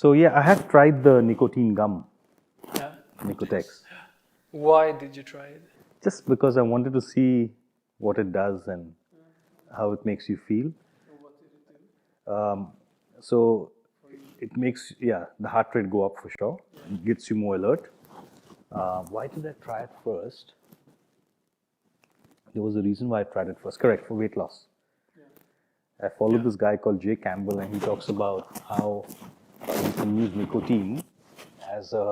So yeah, I have tried the nicotine gum, Yeah. Nicotex, Why did you try it? just because I wanted to see what it does and how it makes you feel. What did it do? So it makes the heart rate go up for sure. It gets you more alert. Why did I try it first? There was a reason why I tried it first. Correct, for weight loss. I followed this guy called Jay Campbell, and he talks about how you can use nicotine as a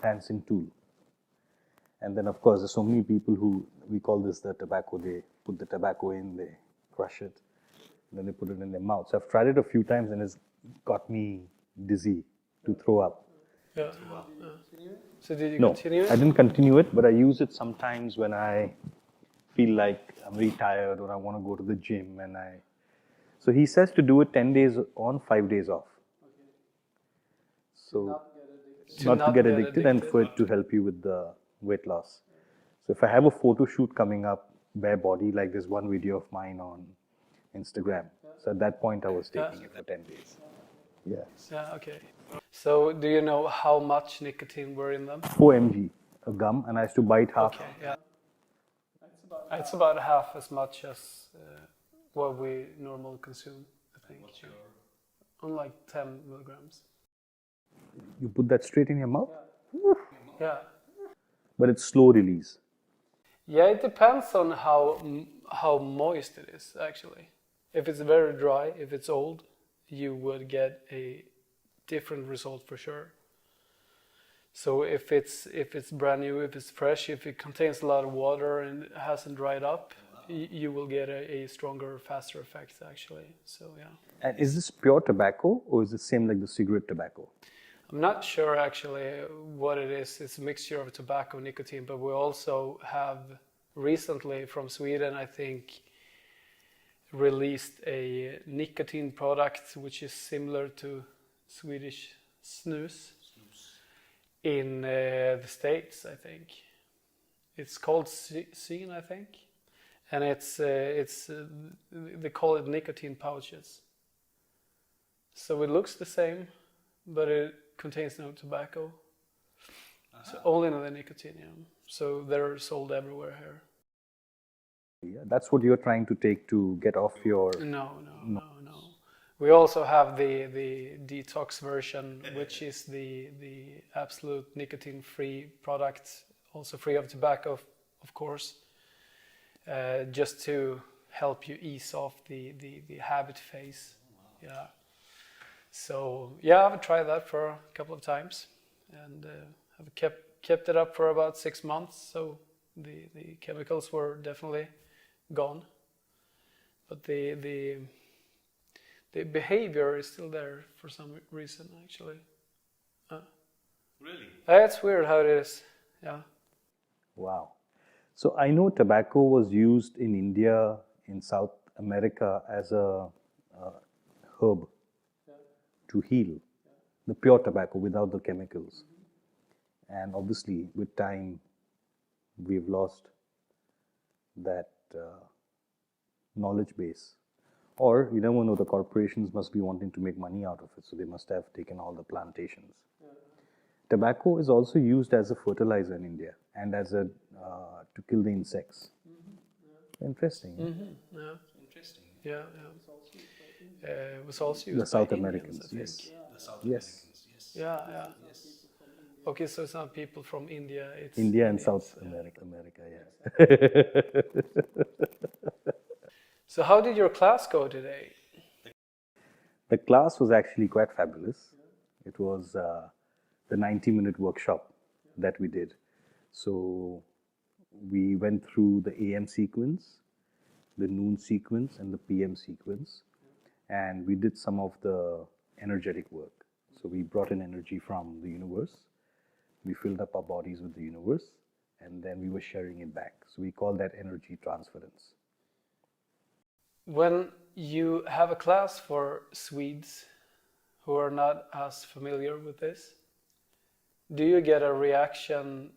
dancing tool. And then, of course, there's so many people who, we call this the tobacco. They put the tobacco in, they crush it, and then they put it in their mouth. So I've tried it a few times, and it's got me dizzy to throw up. Yeah. So did you No, continue it? I didn't continue it, but I use it sometimes when I feel like I'm very tired or I want to go to the gym. So he says to do it 10 days on, 5 days off. So not to get addicted and for it to help you with the weight loss. So if I have a photo shoot coming up, bare body, like there's one video of mine on Instagram. So at that point I was taking it for 10 days. Yeah. Yeah, okay. So do you know how much nicotine were in them? 4 mg of gum, and I used to bite half. Okay, yeah. It's about half as much as what we normally consume, I think. On like 10 milligrams. You put that straight in your mouth? Yeah. But it's slow release. Yeah, it depends on how moist it is, actually. If it's very dry, if it's old, you would get a different result for sure. So if it's brand new, if it's fresh, if it contains a lot of water and it hasn't dried up, you will get a stronger, faster effect, actually. So yeah. And is this pure tobacco or is it same like the cigarette tobacco? I'm not sure actually what it is. It's a mixture of tobacco and nicotine, but we also have recently from Sweden, I think, released a nicotine product which is similar to Swedish snus in the States, I think. It's called Scene, I think, and it's they call it nicotine pouches. So it looks the same, but it contains no tobacco. So only the nicotine, yeah. So they're sold everywhere here. Yeah, that's what you're trying to take to get off your... No. We also have the detox version, which is the absolute nicotine-free product, also free of tobacco, of course, just to help you ease off the habit phase. Yeah. So yeah, I've tried that for a couple of times, and I've kept it up for about 6 months. So the chemicals were definitely gone, but the behavior is still there for some reason, actually. Really? It's weird how it is. Yeah. Wow. So I know tobacco was used in India, in South America as a herb to heal, the pure tobacco without the chemicals. And obviously with time we've lost that knowledge base. Or you never know, the corporations must be wanting to make money out of it, so they must have taken all the plantations. Tobacco is also used as a fertilizer in India and as a to kill the insects. Interesting. Yeah. Interesting. Yeah. It was also used The South by Americans, Indians, I think. yes. The South Yes. Americans, yes. Yeah. Yes. Okay, so it's not people from India. It's India and Indians. South America, yeah. So how did your class go today? The class was actually quite fabulous. It was the 90-minute workshop that we did. So we went through the AM sequence, the noon sequence, and the PM sequence. And we did some of the energetic work. So we brought in energy from the universe. We filled up our bodies with the universe, and then we were sharing it back. So we call that energy transference. When you have a class for Swedes who are not as familiar with this, do you get a reaction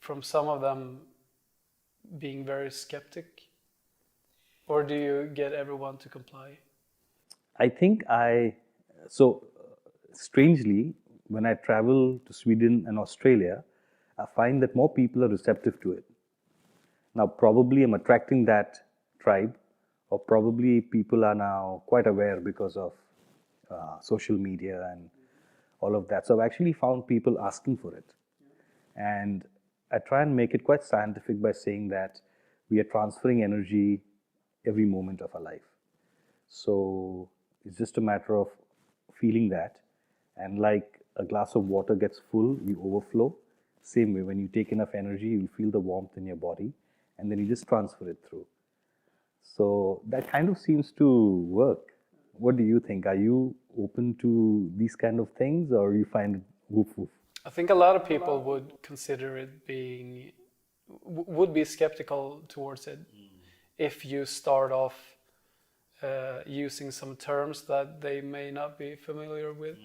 from some of them being very skeptic? Or do you get everyone to comply? I think I So, strangely, when I travel to Sweden and Australia, I find that more people are receptive to it. Now, probably I'm attracting that tribe, or probably people are now quite aware because of social media and all of that. So, I've actually found people asking for it. And I try and make it quite scientific by saying that we are transferring energy every moment of our life. So it's just a matter of feeling that. And like a glass of water gets full, you overflow. Same way, when you take enough energy, you feel the warmth in your body, and then you just transfer it through. So that kind of seems to work. What do you think? Are you open to these kind of things, or you find it woof woof? I think a lot of people would consider it would be skeptical towards it if you start off using some terms that they may not be familiar with.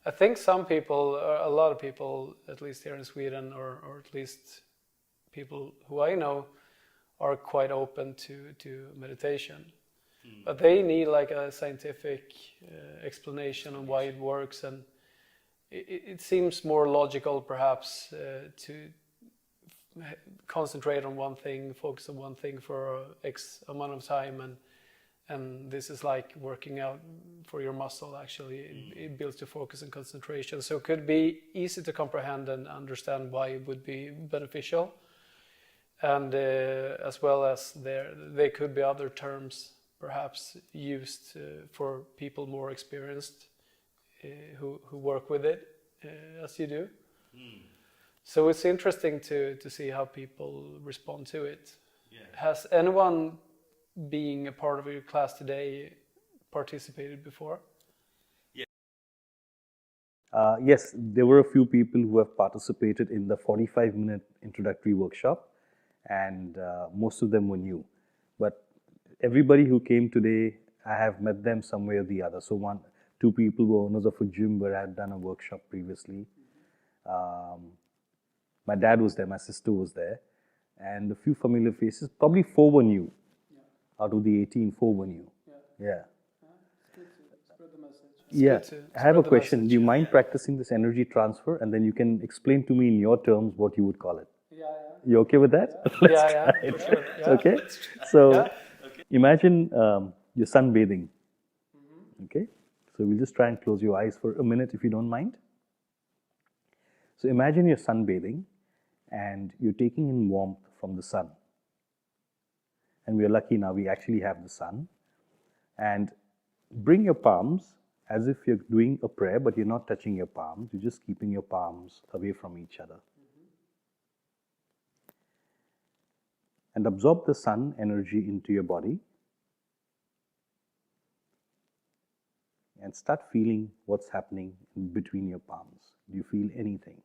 I think some people, a lot of people, at least here in Sweden, or at least people who I know, are quite open to meditation. But they need like a scientific explanation on why it works, and it seems more logical perhaps to concentrate on one thing, focus on one thing for X amount of time, and this is like working out for your muscle. Actually, it builds your focus and concentration, so it could be easy to comprehend and understand why it would be beneficial. And as well as there could be other terms perhaps used for people more experienced who work with it as you do. So it's interesting to see how people respond to it. Yeah. Has anyone being a part of your class today participated before? Yes, there were a few people who have participated in the 45-minute introductory workshop, and most of them were new. But everybody who came today, I have met them some way or the other. So two people were owners of a gym where I had done a workshop previously. My dad was there, my sister was there, and a few familiar faces. Probably 4 were new. Out of the 18, 4 were new. Yeah. It's good to spread the message. I have a question. Do you mind practicing this energy transfer, and then you can explain to me in your terms what you would call it? You okay with that? Yeah, for sure. Yeah. Okay. So imagine you're sunbathing. Okay. So we'll just try and close your eyes for a minute if you don't mind. So imagine you're sunbathing and you're taking in warmth from the sun. And we are lucky now we actually have the sun. And bring your palms as if you're doing a prayer, but you're not touching your palms. You're just keeping your palms away from each other. And absorb the sun energy into your body. And start feeling what's happening in between your palms. Do you feel anything?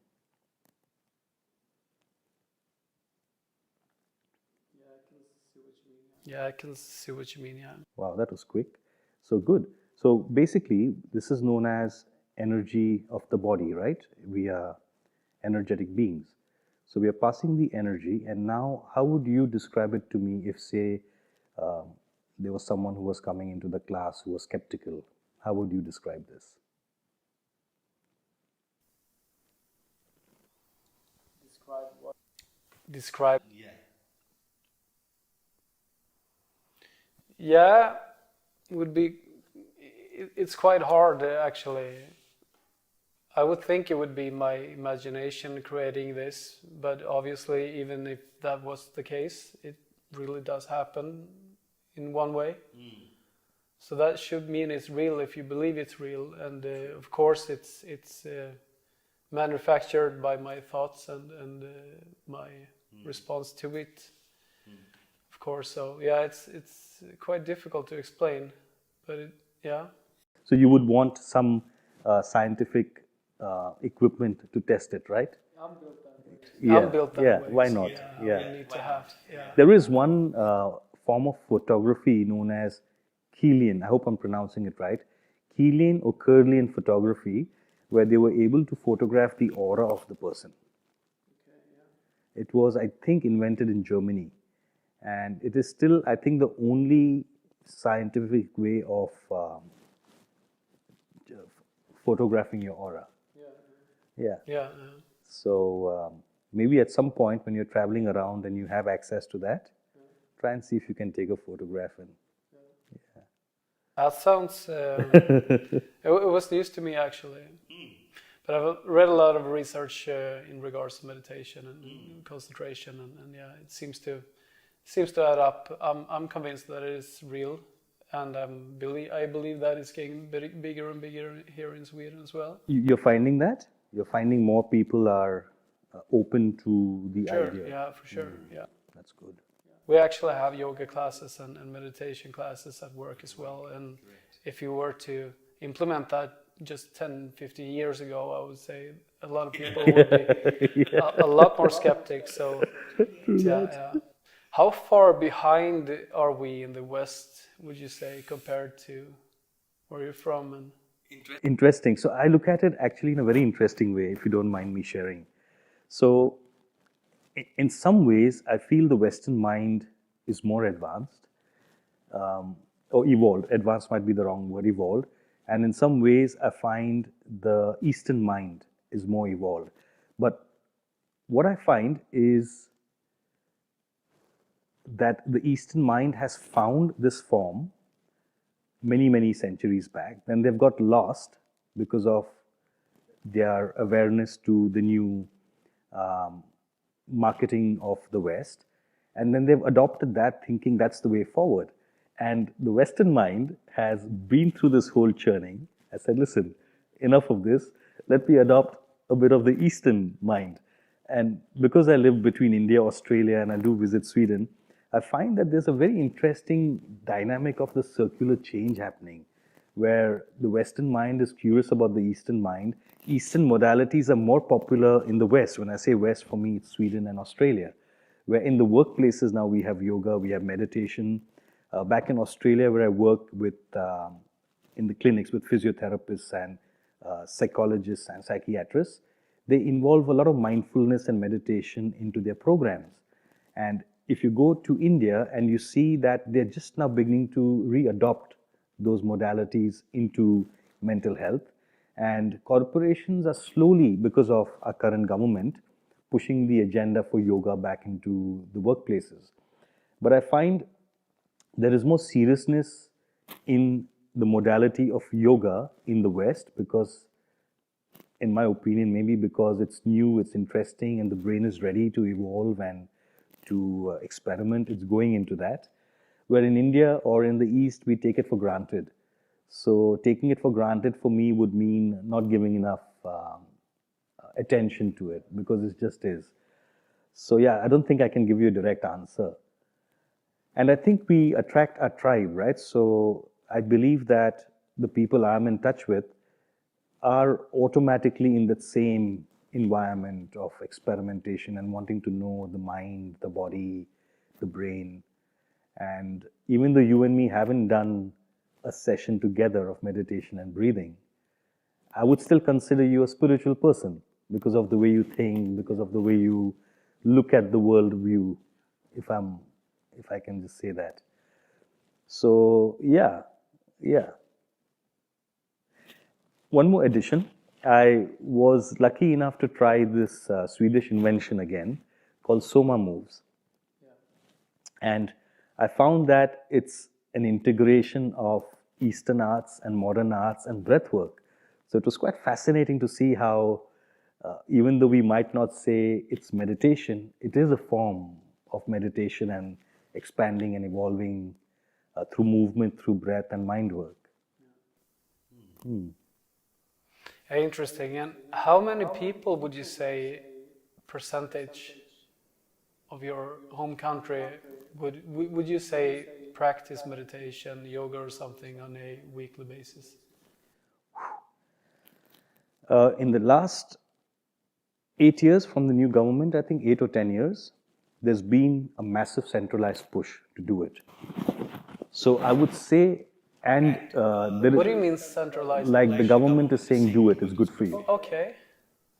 Yeah, I can see what you mean, yeah. Wow, that was quick. So good. So basically, this is known as energy of the body, right? We are energetic beings. So we are passing the energy, and now how would you describe it to me if, say, there was someone who was coming into the class who was skeptical? How would you describe this? Describe what? Describe. Yeah, would be. It's quite hard actually. I would think it would be my imagination creating this, but obviously, even if that was the case, it really does happen in one way. So that should mean it's real if you believe it's real, and of course it's manufactured by my thoughts and my response to it. Of course, so yeah, it's quite difficult to explain, but yeah. So you would want some scientific equipment to test it, right? I'm built that way. Yeah, I'm built that way. Why not? We need to have. Yeah. There is one form of photography known as Keelian. I hope I'm pronouncing it right. Keelian or Kirlian photography, where they were able to photograph the aura of the person. It was, I think, invented in Germany. And it is still, I think, the only scientific way of photographing your aura. Yeah. Yeah. So maybe at some point when you're traveling around and you have access to that, try and see if you can take a photograph. And That sounds. It was news to me actually, but I've read a lot of research in regards to meditation and concentration, and yeah, it seems to add up. I'm convinced that it is real, and I believe that it's getting bigger and bigger here in Sweden as well. you're finding that? You're finding more people are open to the Sure, idea? yeah, for sure, yeah. That's good. We actually have yoga classes and meditation classes at work as well. And if you were to implement that just 10, 15 years ago, I would say a lot of people would be a lot more skeptics. So, yeah. How far behind are we in the West, would you say, compared to where you're from? And Interesting. So I look at it actually in a very interesting way, if you don't mind me sharing. So in some ways, I feel the Western mind is more advanced or evolved. Advanced might be the wrong word, evolved. And in some ways, I find the Eastern mind is more evolved. But what I find is that the Eastern mind has found this form many, many centuries back. Then they've got lost because of their awareness to the new marketing of the West. And then they've adopted that, thinking that's the way forward. And the Western mind has been through this whole churning. I said, listen, enough of this. Let me adopt a bit of the Eastern mind. And because I live between India, Australia, and I do visit Sweden, I find that there's a very interesting dynamic of the circular change happening, where the Western mind is curious about the Eastern mind. Eastern modalities are more popular in the West. When I say West, for me, it's Sweden and Australia, where in the workplaces now we have yoga, we have meditation. Back in Australia, where I work with in the clinics with physiotherapists and psychologists and psychiatrists, they involve a lot of mindfulness and meditation into their programs. And if you go to India and you see that they're just now beginning to re-adopt those modalities into mental health, and corporations are slowly, because of our current government, pushing the agenda for yoga back into the workplaces. But I find there is more seriousness in the modality of yoga in the West because, in my opinion, maybe because it's new, it's interesting, and the brain is ready to evolve and to experiment, it's going into that. Where in India or in the East, we take it for granted. So taking it for granted for me would mean not giving enough attention to it because it just is. So yeah, I don't think I can give you a direct answer. And I think we attract our tribe, right? So I believe that the people I'm in touch with are automatically in that same environment of experimentation and wanting to know the mind, the body, the brain. And even though you and me haven't done a session together of meditation and breathing, I would still consider you a spiritual person because of the way you think, because of the way you look at the world view, if I can just say that. So yeah. One more addition. I was lucky enough to try this Swedish invention again called Soma Moves. And I found that it's an integration of Eastern arts and modern arts and breath work. So it was quite fascinating to see how, even though we might not say it's meditation, it is a form of meditation and expanding and evolving through movement, through breath and mind work. Interesting. And how many people would you say percentage of your home country would you say practice meditation, yoga or something on a weekly basis? In the last 8 years from the new government, I think 8 or 10 years, there's been a massive centralized push to do it. So I would say, and what do you mean centralized? Like the government is saying, do it, it's good for you. Okay.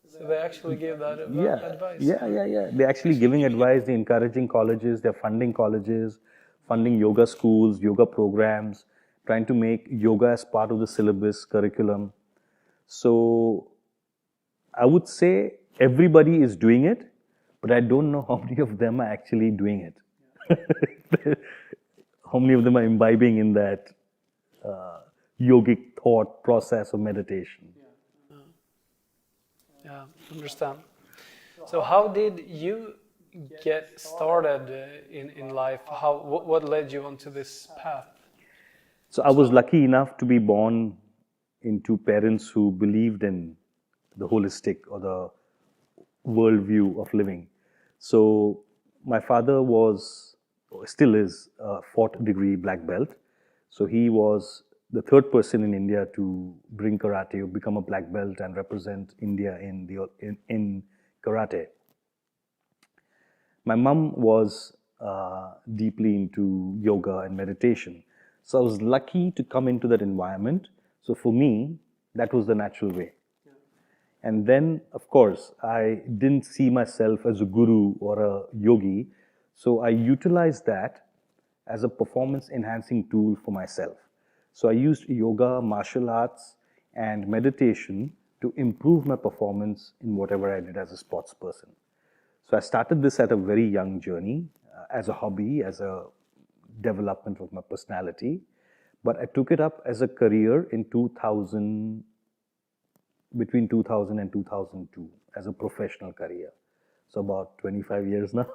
So they actually give that advice? Yeah. They're actually giving advice, they're encouraging colleges, they're funding colleges, funding yoga schools, yoga programs, trying to make yoga as part of the syllabus, curriculum. So I would say everybody is doing it, but I don't know how many of them are actually doing it. How many of them are imbibing in that yogic thought process of meditation. Yeah, understand. So how did you get started in life? What led you onto this path? So I was lucky enough to be born into parents who believed in the holistic or the worldview of living. So my father was, or still is, a fourth degree black belt. So he was the third person in India to bring karate or become a black belt and represent India in karate. My mom was deeply into yoga and meditation. So I was lucky to come into that environment. So for me, that was the natural way. And then, of course, I didn't see myself as a guru or a yogi. So I utilized that as a performance enhancing tool for myself. So I used yoga, martial arts, and meditation to improve my performance in whatever I did as a sports person. So I started this at a very young journey as a hobby, as a development of my personality. But I took it up as a career in 2000, between 2000 and 2002, as a professional career. So about 25 years now.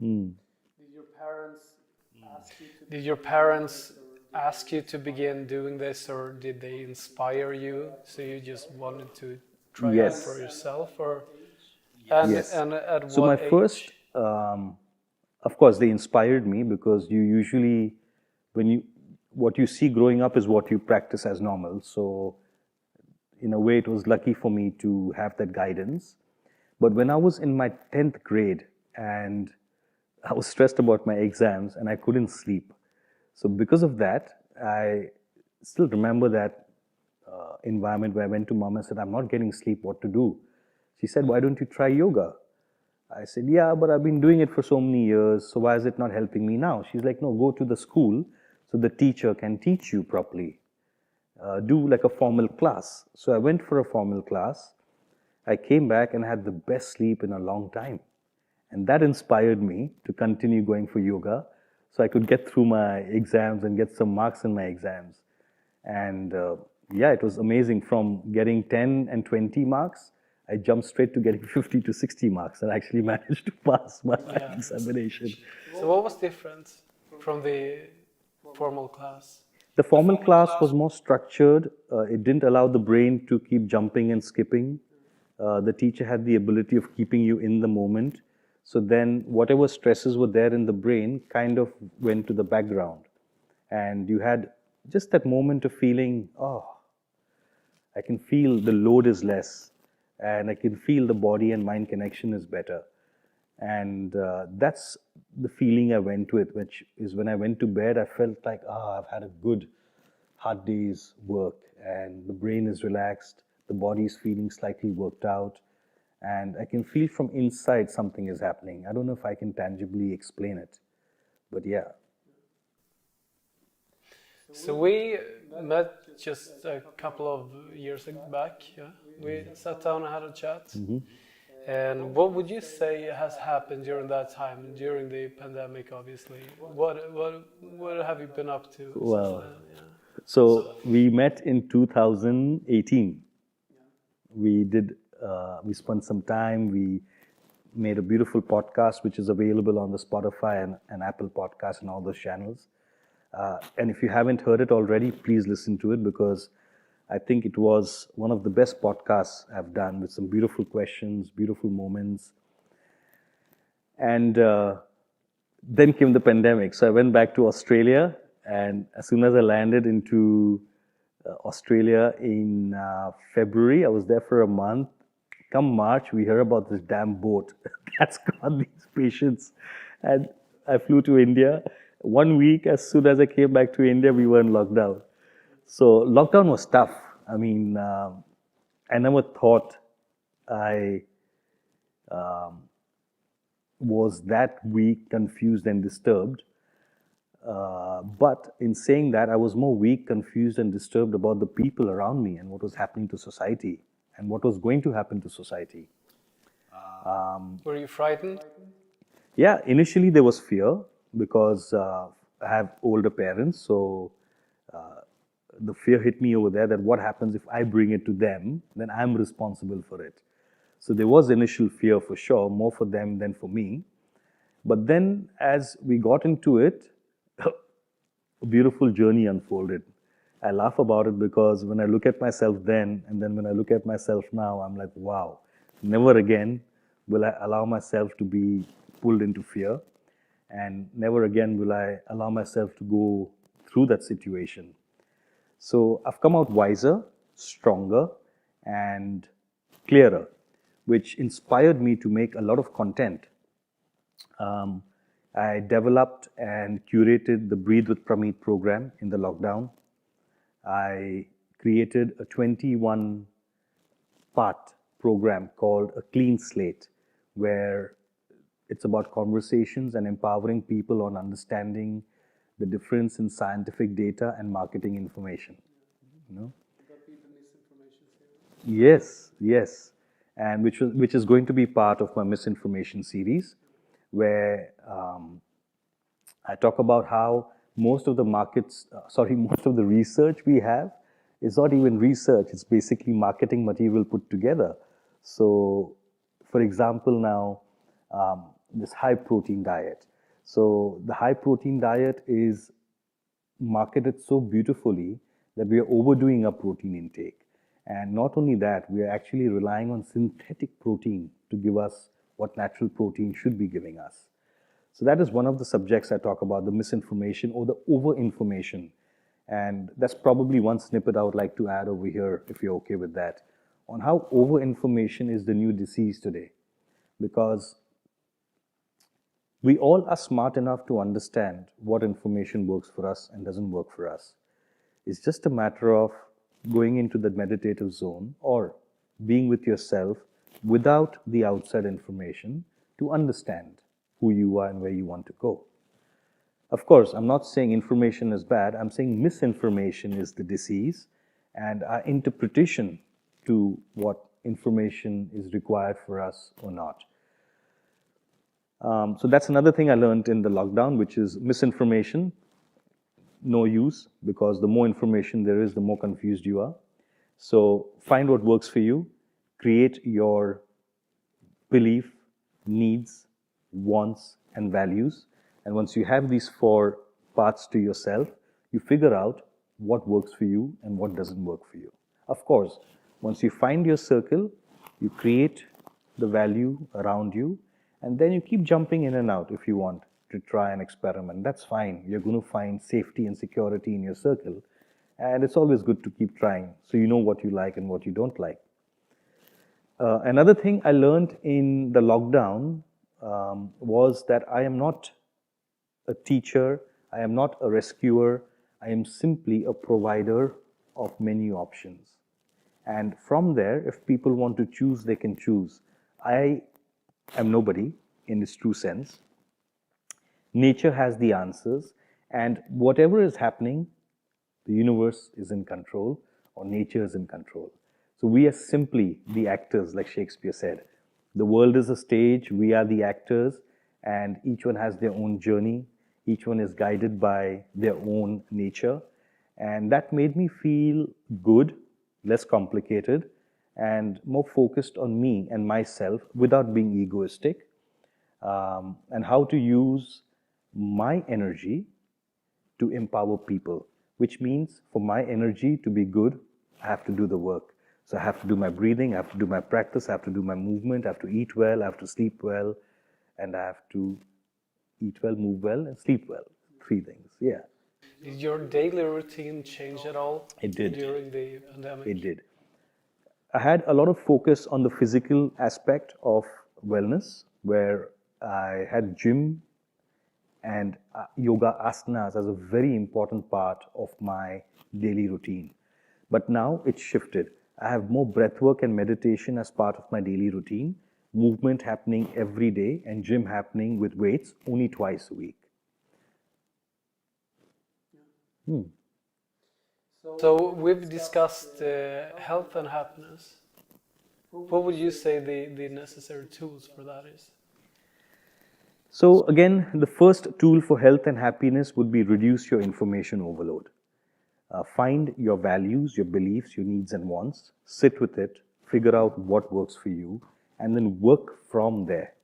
Did your parents ask you to begin doing this, or did they inspire you? So you just wanted to try it Yes. for yourself, or Yes. and at So what my age? first, of course, they inspired me because you usually, when you, what you see growing up is what you practice as normal. So in a way, it was lucky for me to have that guidance. But when I was in my 10th grade and I was stressed about my exams and I couldn't sleep. So because of that, I still remember that environment where I went to mom and said, I'm not getting sleep, what to do? She said, why don't you try yoga? I said, yeah, but I've been doing it for so many years, so why is it not helping me now? She's like, no, go to the school so the teacher can teach you properly. Do like a formal class. So I went for a formal class. I came back and had the best sleep in a long time. And that inspired me to continue going for yoga so I could get through my exams and get some marks in my exams. And yeah, it was amazing. From getting 10 and 20 marks, I jumped straight to getting 50 to 60 marks and actually managed to pass my examination. So what was different from the formal class? The formal class was more structured. It didn't allow the brain to keep jumping and skipping. The teacher had the ability of keeping you in the moment. So then whatever stresses were there in the brain kind of went to the background. And you had just that moment of feeling, oh, I can feel the load is less. And I can feel the body and mind connection is better. And that's the feeling I went with, which is when I went to bed, I felt like, I've had a good hard day's work, and the brain is relaxed, the body is feeling slightly worked out, and I can feel from inside something is happening. I don't know if I can tangibly explain it, but yeah. So we met just a couple of years back. Yeah, we sat down and had a chat. And what would you say has happened during that time, during the pandemic? Obviously, what have you been up to? Well, since then? Yeah. so we met in 2018. We spent some time. We made a beautiful podcast, which is available on the Spotify and Apple Podcast and all those channels. And if you haven't heard it already, please listen to it because I think it was one of the best podcasts I've done with some beautiful questions, beautiful moments. And then came the pandemic. So I went back to Australia. And as soon as I landed into Australia in February, I was there for a month. Come March, we heard about this damn boat that's got these patients. And I flew to India. 1 week, as soon as I came back to India, we were in lockdown. So lockdown was tough. I mean, I never thought I was that weak, confused, and disturbed. But in saying that, I was more weak, confused, and disturbed about the people around me and what was happening to society and what was going to happen to society. Were you frightened? Yeah, initially there was fear because I have older parents, so the fear hit me over there that what happens if I bring it to them, then I'm responsible for it. So there was initial fear for sure, more for them than for me. But then as we got into it, a beautiful journey unfolded. I laugh about it because when I look at myself then and then when I look at myself now, I'm like, wow, never again will I allow myself to be pulled into fear, and never again will I allow myself to go through that situation. So I've come out wiser, stronger, and clearer, which inspired me to make a lot of content. Um, I developed and curated the Breathe with Prameet program in the lockdown. I created a 21 part program called A Clean Slate, where it's about conversations and empowering people on understanding the difference in scientific data and marketing information. You know? Yes, yes, and which is going to be part of my misinformation series, where I talk about how most of the most of the research we have is not even research, it's basically marketing material put together. So, for example, now, this high protein diet. So, the high protein diet is marketed so beautifully that we are overdoing our protein intake. And not only that, we are actually relying on synthetic protein to give us what natural protein should be giving us. So that is one of the subjects I talk about, the misinformation or the over-information. And that's probably one snippet I would like to add over here, if you're okay with that, on how over-information is the new disease today. Because we all are smart enough to understand what information works for us and doesn't work for us. It's just a matter of going into the meditative zone or being with yourself without the outside information to understand who you are and where you want to go. Of course, I'm not saying information is bad, I'm saying misinformation is the disease, and our interpretation to what information is required for us or not. So that's another thing I learned in the lockdown, which is misinformation, no use, because the more information there is, the more confused you are. So find what works for you, create your belief, needs, wants, and values. And once you have these four parts to yourself, you figure out what works for you and what doesn't work for you. Of course, once you find your circle, you create the value around you, and then you keep jumping in and out if you want to try and experiment. That's fine. You're going to find safety and security in your circle, and it's always good to keep trying so you know what you like and what you don't like. Another thing I learned in the lockdown was that I am not a teacher, I am not a rescuer, I am simply a provider of menu options. And from there, if people want to choose, they can choose. I am nobody in its true sense. Nature has the answers, and whatever is happening, the universe is in control or nature is in control. So we are simply the actors, like Shakespeare said. The world is a stage, we are the actors, and each one has their own journey. Each one is guided by their own nature. And that made me feel good, less complicated, and more focused on me and myself without being egoistic, and how to use my energy to empower people, which means for my energy to be good, I have to do the work. So I have to do my breathing, I have to do my practice, I have to do my movement, I have to eat well, I have to sleep well, and I have to eat well, move well, and sleep well. Three things, yeah. Did your daily routine change at all It did. during the pandemic? It did. I had a lot of focus on the physical aspect of wellness, where I had gym and yoga asanas as a very important part of my daily routine. But now it's shifted. I have more breath work and meditation as part of my daily routine, movement happening every day, and gym happening with weights only twice a week. So we've discussed health and happiness. What would you say the necessary tools for that is? So again, the first tool for health and happiness would be reduce your information overload. Find your values, your beliefs, your needs and wants, sit with it, figure out what works for you, and then work from there.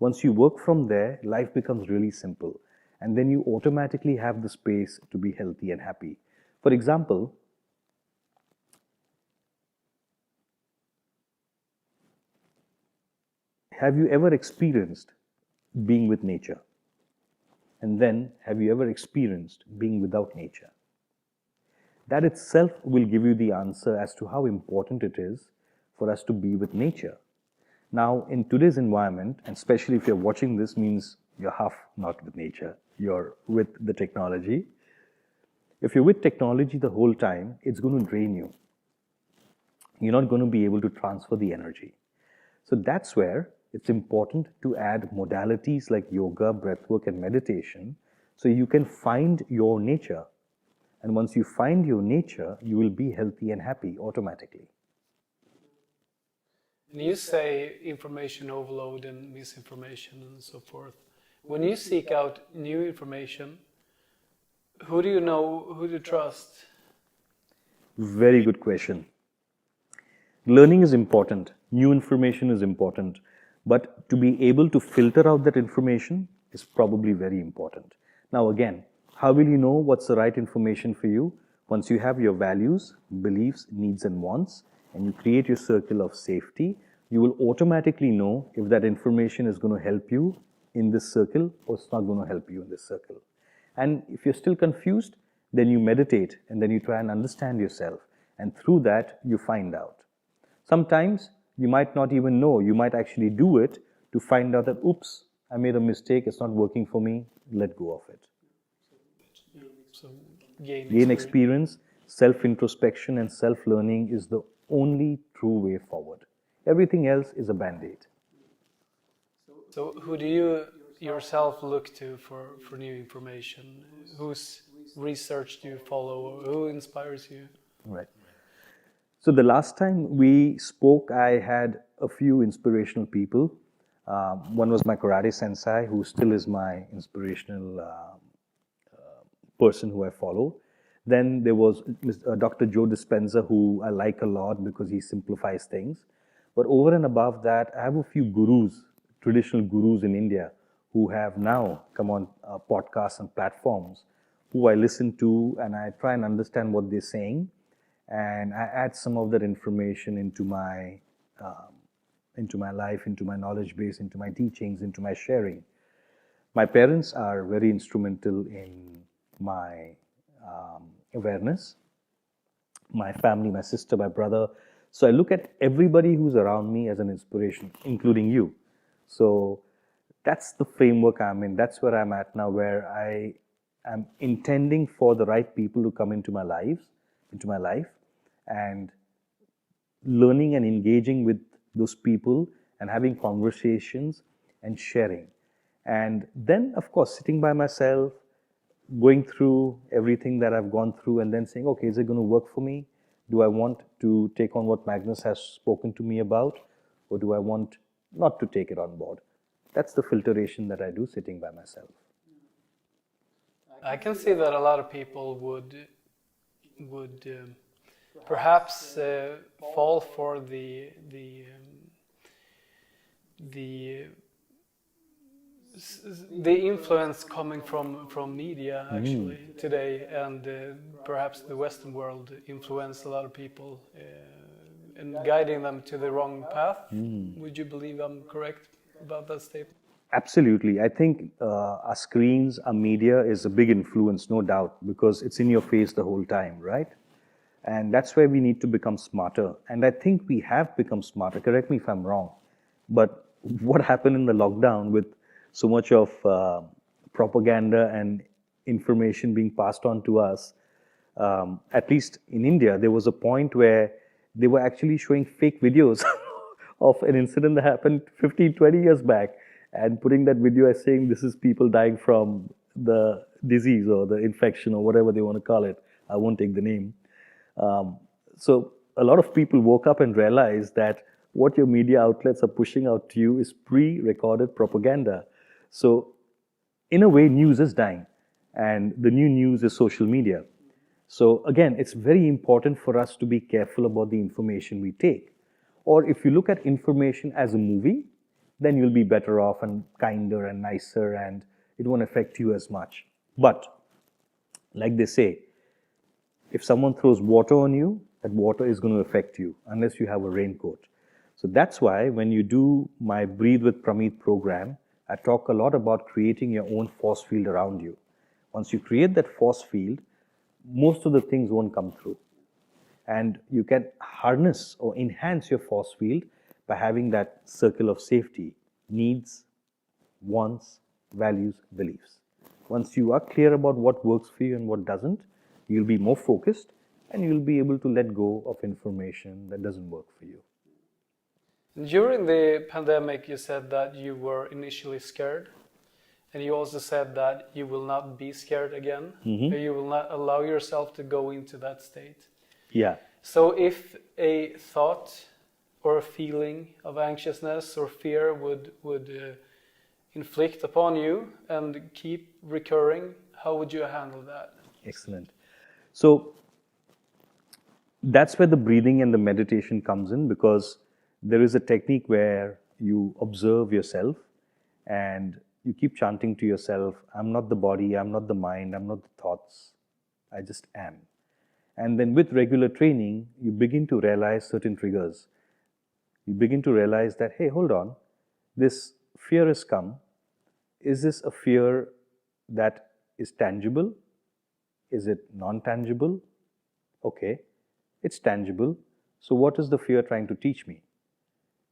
Once you work from there, life becomes really simple. And then you automatically have the space to be healthy and happy. For example, have you ever experienced being with nature? And then, have you ever experienced being without nature? That itself will give you the answer as to how important it is for us to be with nature. Now, in today's environment, and especially if you're watching this, means you're half not with nature, you're with the technology. If you're with technology the whole time, it's going to drain you. You're not going to be able to transfer the energy. So that's where it's important to add modalities like yoga, breathwork, and meditation so you can find your nature. And once you find your nature, you will be healthy and happy automatically. And you say information overload and misinformation and so forth. When you seek out new information, who do you know, who do you trust? Very good question. Learning is important, new information is important, but to be able to filter out that information is probably very important. Now again, how will you know what's the right information for you? Once you have your values, beliefs, needs and wants, and you create your circle of safety, you will automatically know if that information is going to help you in this circle or it's not going to help you in this circle. And if you're still confused, then you meditate and then you try and understand yourself. And through that, you find out. Sometimes you might not even know, you might actually do it to find out that, oops, I made a mistake, it's not working for me, let go of it. So Gain experience, self-introspection and self-learning is the only true way forward. Everything else is a band-aid. So who do you yourself look to for new information? Whose research do you follow? Who inspires you? Right. So the last time we spoke, I had a few inspirational people. One was my karate sensei, who still is my inspirational person who I follow. Then there was Dr. Joe Dispenza, who I like a lot because he simplifies things. But over and above that, I have a few gurus, traditional gurus in India, who have now come on podcasts and platforms, who I listen to and I try and understand what they're saying. And I add some of that information into my life, into my knowledge base, into my teachings, into my sharing. My parents are very instrumental in my awareness. My family, my sister, my brother. So I look at everybody who's around me as an inspiration, including you. So that's the framework I'm in. That's where I'm at now, where I am intending for the right people to come into my life, and learning and engaging with those people and having conversations and sharing. And then, of course, sitting by myself, going through everything that I've gone through and then saying, okay, is it going to work for me? Do I want to take on what Magnus has spoken to me about? Or do I want not to take it on board? That's the filtration that I do sitting by myself. I can see that a lot of people would perhaps fall for the influence coming from media actually today, and perhaps the Western world influence a lot of people and guiding them to the wrong path. Would you believe I'm correct about that statement? Absolutely. I think our screens, our media is a big influence, no doubt, because it's in your face the whole time, right? And that's where we need to become smarter. And I think we have become smarter. Correct me if I'm wrong. But what happened in the lockdown with so much of propaganda and information being passed on to us, at least in India, there was a point where they were actually showing fake videos of an incident that happened 15, 20 years back and putting that video as saying this is people dying from the disease or the infection or whatever they want to call it. I won't take the name. So a lot of people woke up and realized that what your media outlets are pushing out to you is pre-recorded propaganda. So in a way, news is dying, and the new news is social media. So again, it's very important for us to be careful about the information we take. Or if you look at information as a movie, then you'll be better off and kinder and nicer, and it won't affect you as much. But like they say, if someone throws water on you, that water is going to affect you unless you have a raincoat. So that's why when you do my Breathe with Prameet program, I talk a lot about creating your own force field around you. Once you create that force field, most of the things won't come through. And you can harness or enhance your force field by having that circle of safety: needs, wants, values, beliefs. Once you are clear about what works for you and what doesn't, you'll be more focused and you'll be able to let go of information that doesn't work for you. During the pandemic, you said that you were initially scared. And you also said that you will not be scared again. Mm-hmm. You will not allow yourself to go into that state. Yeah. So if a thought or a feeling of anxiousness or fear would inflict upon you and keep recurring, how would you handle that? Excellent. So that's where the breathing and the meditation comes in, because there is a technique where you observe yourself and you keep chanting to yourself, I'm not the body, I'm not the mind, I'm not the thoughts, I just am. And then with regular training, you begin to realize certain triggers. You begin to realize that, hey, hold on, this fear has come. Is this a fear that is tangible? Is it non-tangible? Okay, it's tangible. So what is the fear trying to teach me?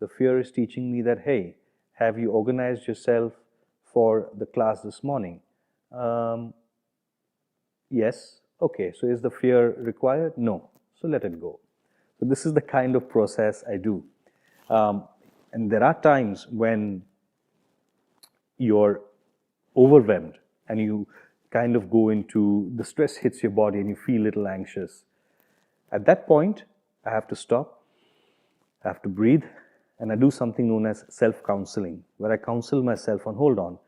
The fear is teaching me that, hey, have you organized yourself for the class this morning? Yes. Okay, so is the fear required? No. So let it go. So this is the kind of process I do. And there are times when you're overwhelmed and you kind of go into, the stress hits your body and you feel a little anxious. At that point, I have to stop, I have to breathe, and I do something known as self-counseling, where I counsel myself on, hold on,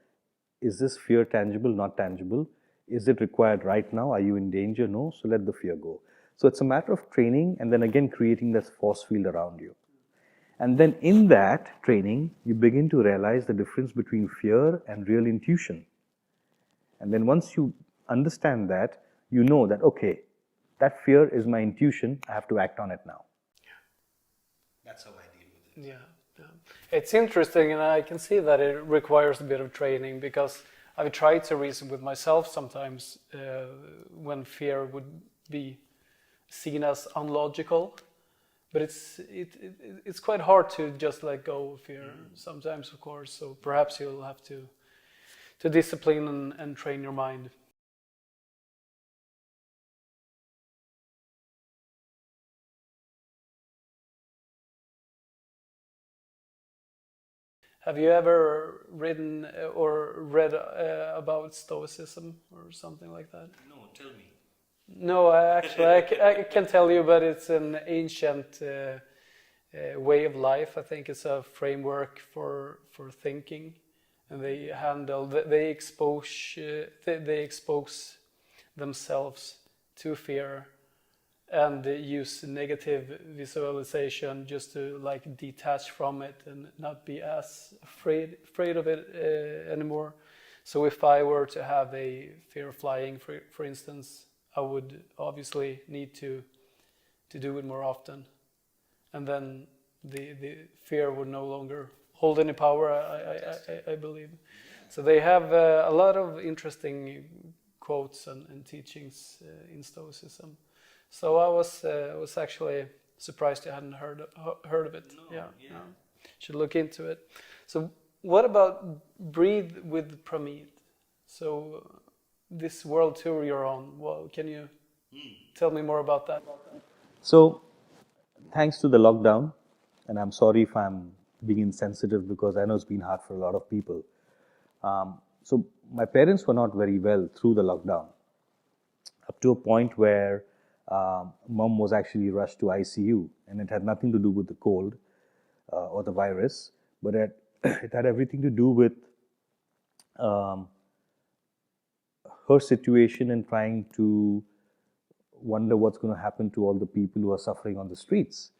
is this fear tangible, not tangible? Is it required right now? Are you in danger? No, so let the fear go. So it's a matter of training and then again creating this force field around you. And then in that training, you begin to realize the difference between fear and real intuition. And then once you understand that, you know that, okay, that fear is my intuition, I have to act on it now. That's how I deal with it. Yeah. It's interesting, and I can see that it requires a bit of training, because I've tried to reason with myself sometimes when fear would be seen as unlogical. But it's quite hard to just let go of fear sometimes, of course. So perhaps you'll have to discipline and train your mind. Have you ever written or read about Stoicism or something like that? No, tell me. No, I can tell you, but it's an ancient way of life. I think it's a framework for thinking, and they expose themselves to fear and use negative visualization just to like detach from it and not be as afraid of it anymore. So if I were to have a fear of flying, for instance, I would obviously need to do it more often, and then the fear would no longer hold any power, I believe. So they have a lot of interesting quotes and teachings in Stoicism. So I was actually surprised I hadn't heard of it. No. Should look into it. So what about Breathe with Prameet? So this world tour you're on, well, can you tell me more about that? So thanks to the lockdown, and I'm sorry if I'm being insensitive because I know it's been hard for a lot of people. So my parents were not very well through the lockdown, up to a point where mom was actually rushed to ICU, and it had nothing to do with the cold or the virus, but it had everything to do with um, her situation and trying to wonder what's going to happen to all the people who are suffering on the streets.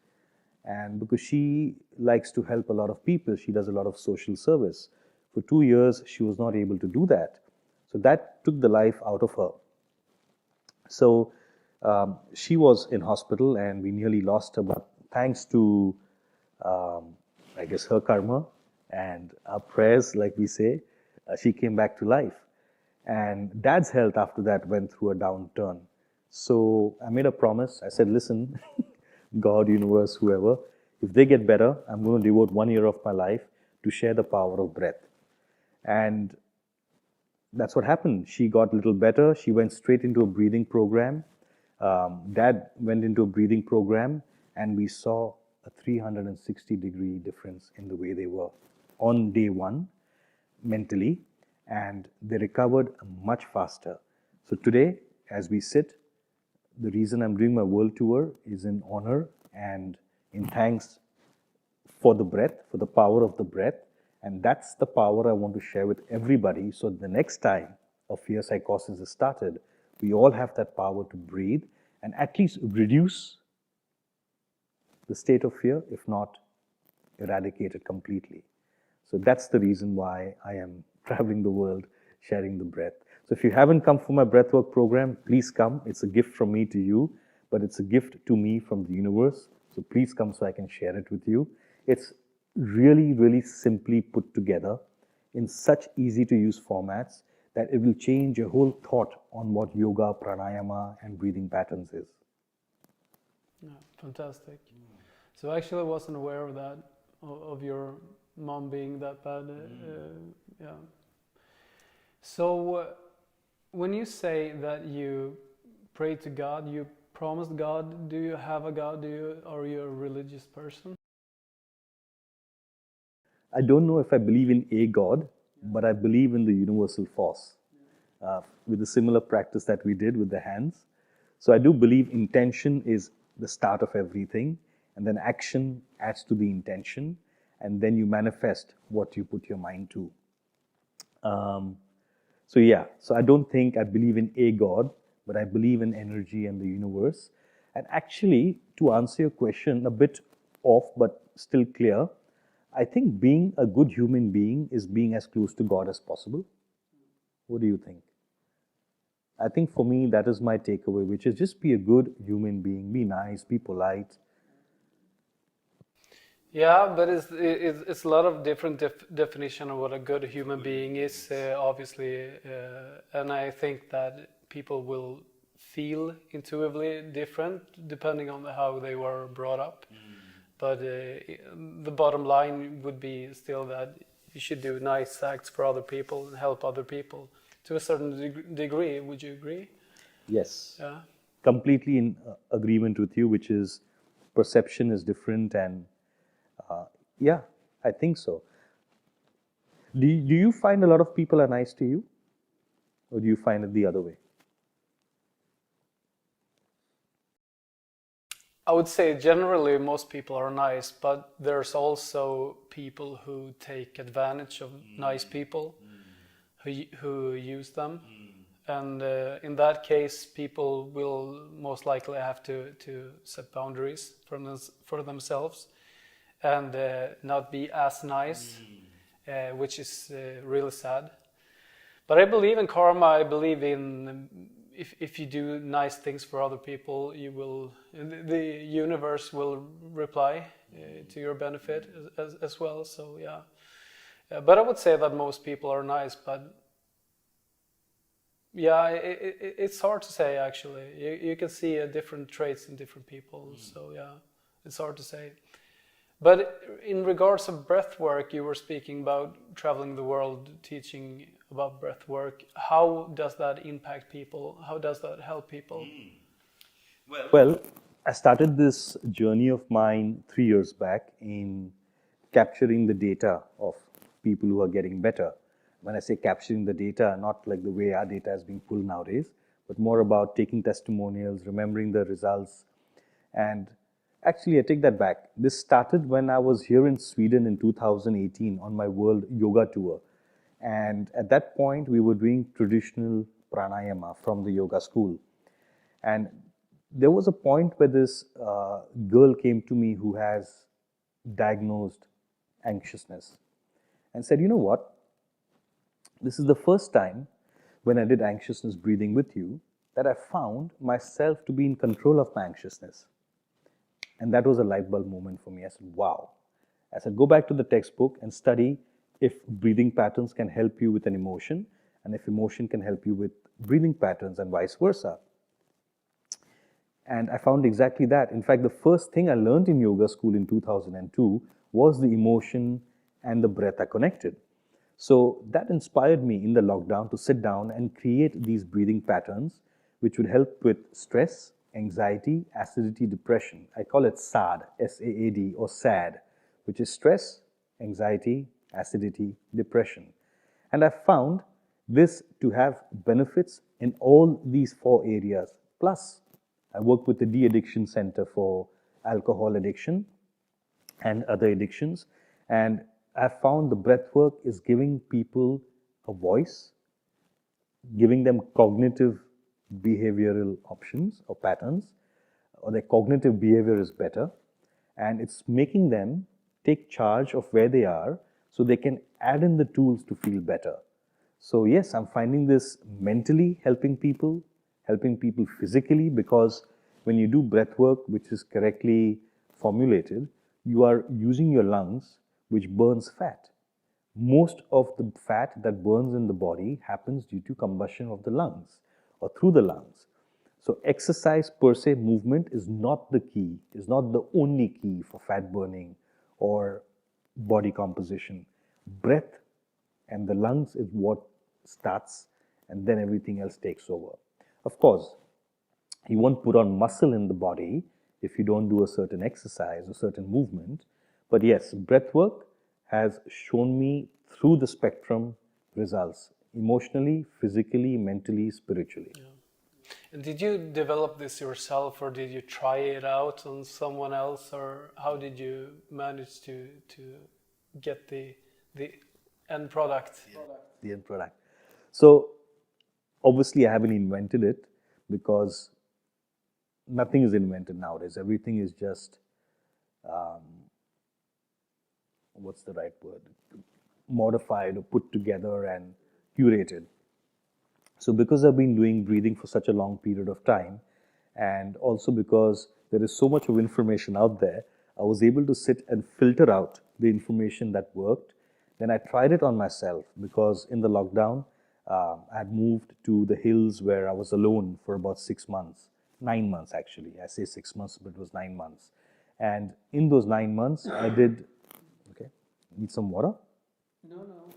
And because she likes to help a lot of people, she does a lot of social service. For 2 years, she was not able to do that. So that took the life out of her. So she was in hospital and we nearly lost her, but thanks to, I guess, her karma and our prayers, like we say, she came back to life. And dad's health after that went through a downturn. So I made a promise. I said, listen, God, universe, whoever, if they get better, I'm going to devote 1 year of my life to share the power of breath. And that's what happened. She got a little better. She went straight into a breathing program. Dad went into a breathing program, and we saw a 360-degree difference in the way they were on day one mentally, and they recovered much faster. So today, as we sit, the reason I'm doing my world tour is in honor and in thanks for the breath, for the power of the breath. And that's the power I want to share with everybody. So the next time a fear psychosis is started, we all have that power to breathe and at least reduce the state of fear, if not eradicate it completely. So that's the reason why I am traveling the world, sharing the breath. So if you haven't come for my breathwork program, please come. It's a gift from me to you, but it's a gift to me from the universe. So please come so I can share it with you. It's really, really simply put together in such easy to use formats that it will change your whole thought on what yoga, pranayama, and breathing patterns is. Yeah, fantastic. So I actually wasn't aware of that, of your mom being that bad. Yeah. So when you say that you pray to God, you promised God, do you have a God? Are you a religious person? I don't know if I believe in a God, but I believe in the universal force with a similar practice that we did with the hands. So I do believe intention is the start of everything, and then action adds to the intention, and then you manifest what you put your mind to. So yeah, so I don't think I believe in a God, but I believe in energy and the universe. And actually, to answer your question, a bit off but still clear, I think being a good human being is being as close to God as possible. What do you think? I think for me, that is my takeaway, which is just be a good human being, be nice, be polite. Yeah, but it's a lot of different definition of what a good human being is, obviously, and I think that people will feel intuitively different depending on how they were brought up. But the bottom line would be still that you should do nice acts for other people and help other people to a certain degree. Would you agree? Yes. Yeah. Completely in agreement with you, which is perception is different, and yeah, I think so. Do you find a lot of people are nice to you, or do you find it the other way? I would say generally most people are nice, but there's also people who take advantage of nice people, who use them. And in that case, people will most likely have to set boundaries for themselves and not be as nice, which is really sad. But I believe in karma. I believe in if you do nice things for other people, the universe will reply to your benefit as well. So yeah. But I would say that most people are nice, but yeah, it's hard to say actually. You can see different traits in different people. So yeah, it's hard to say. But in regards of breath work, you were speaking about traveling the world, teaching about breath work. How does that impact people? How does that help people? Well, I started this journey of mine 3 years back in capturing the data of people who are getting better. When I say capturing the data, not like the way our data is being pulled nowadays, but more about taking testimonials, remembering the results. And actually, I take that back. This started when I was here in Sweden in 2018 on my world yoga tour. And at that point, we were doing traditional pranayama from the yoga school. And there was a point where this girl came to me who has diagnosed anxiousness and said, you know what? This is the first time when I did anxiousness breathing with you that I found myself to be in control of my anxiousness. And that was a light bulb moment for me. I said, wow. I said, go back to the textbook and study if breathing patterns can help you with an emotion and if emotion can help you with breathing patterns and vice versa. And I found exactly that. In fact, the first thing I learned in yoga school in 2002 was the emotion and the breath are connected. So that inspired me in the lockdown to sit down and create these breathing patterns which would help with stress, anxiety, acidity, depression. I call it SAD, S-A-A-D, or SAD, which is stress, anxiety, acidity, depression. And I found this to have benefits in all these 4 areas. Plus, I work with the De-Addiction Center for alcohol addiction and other addictions. And I found the breath work is giving people a voice, giving them cognitive behavioral options or patterns, or their cognitive behavior is better. And it's making them take charge of where they are so they can add in the tools to feel better. So yes, I'm finding this mentally helping people physically, because when you do breath work, which is correctly formulated, you are using your lungs, which burns fat. Most of the fat that burns in the body happens due to combustion of the lungs or through the lungs. So exercise per se, movement is not the key, is not the only key for fat burning or body composition. Breath and the lungs is what starts, and then everything else takes over. Of course, you won't put on muscle in the body if you don't do a certain exercise or certain movement. But yes, breath work has shown me through the spectrum results, emotionally, physically, mentally, spiritually. Yeah. And did you develop this yourself, or did you try it out on someone else, or how did you manage to get the end product? The end product. So obviously I haven't invented it, because nothing is invented nowadays. Everything is just, what's the right word? Modified or put together and curated. So because I've been doing breathing for such a long period of time, and also because there is so much of information out there, I was able to sit and filter out the information that worked. Then I tried it on myself, because in the lockdown, I had moved to the hills where I was alone for about 6 months, 9 months actually. I say 6 months, but it was 9 months. And in those 9 months, I did, okay, need some water? No, fine.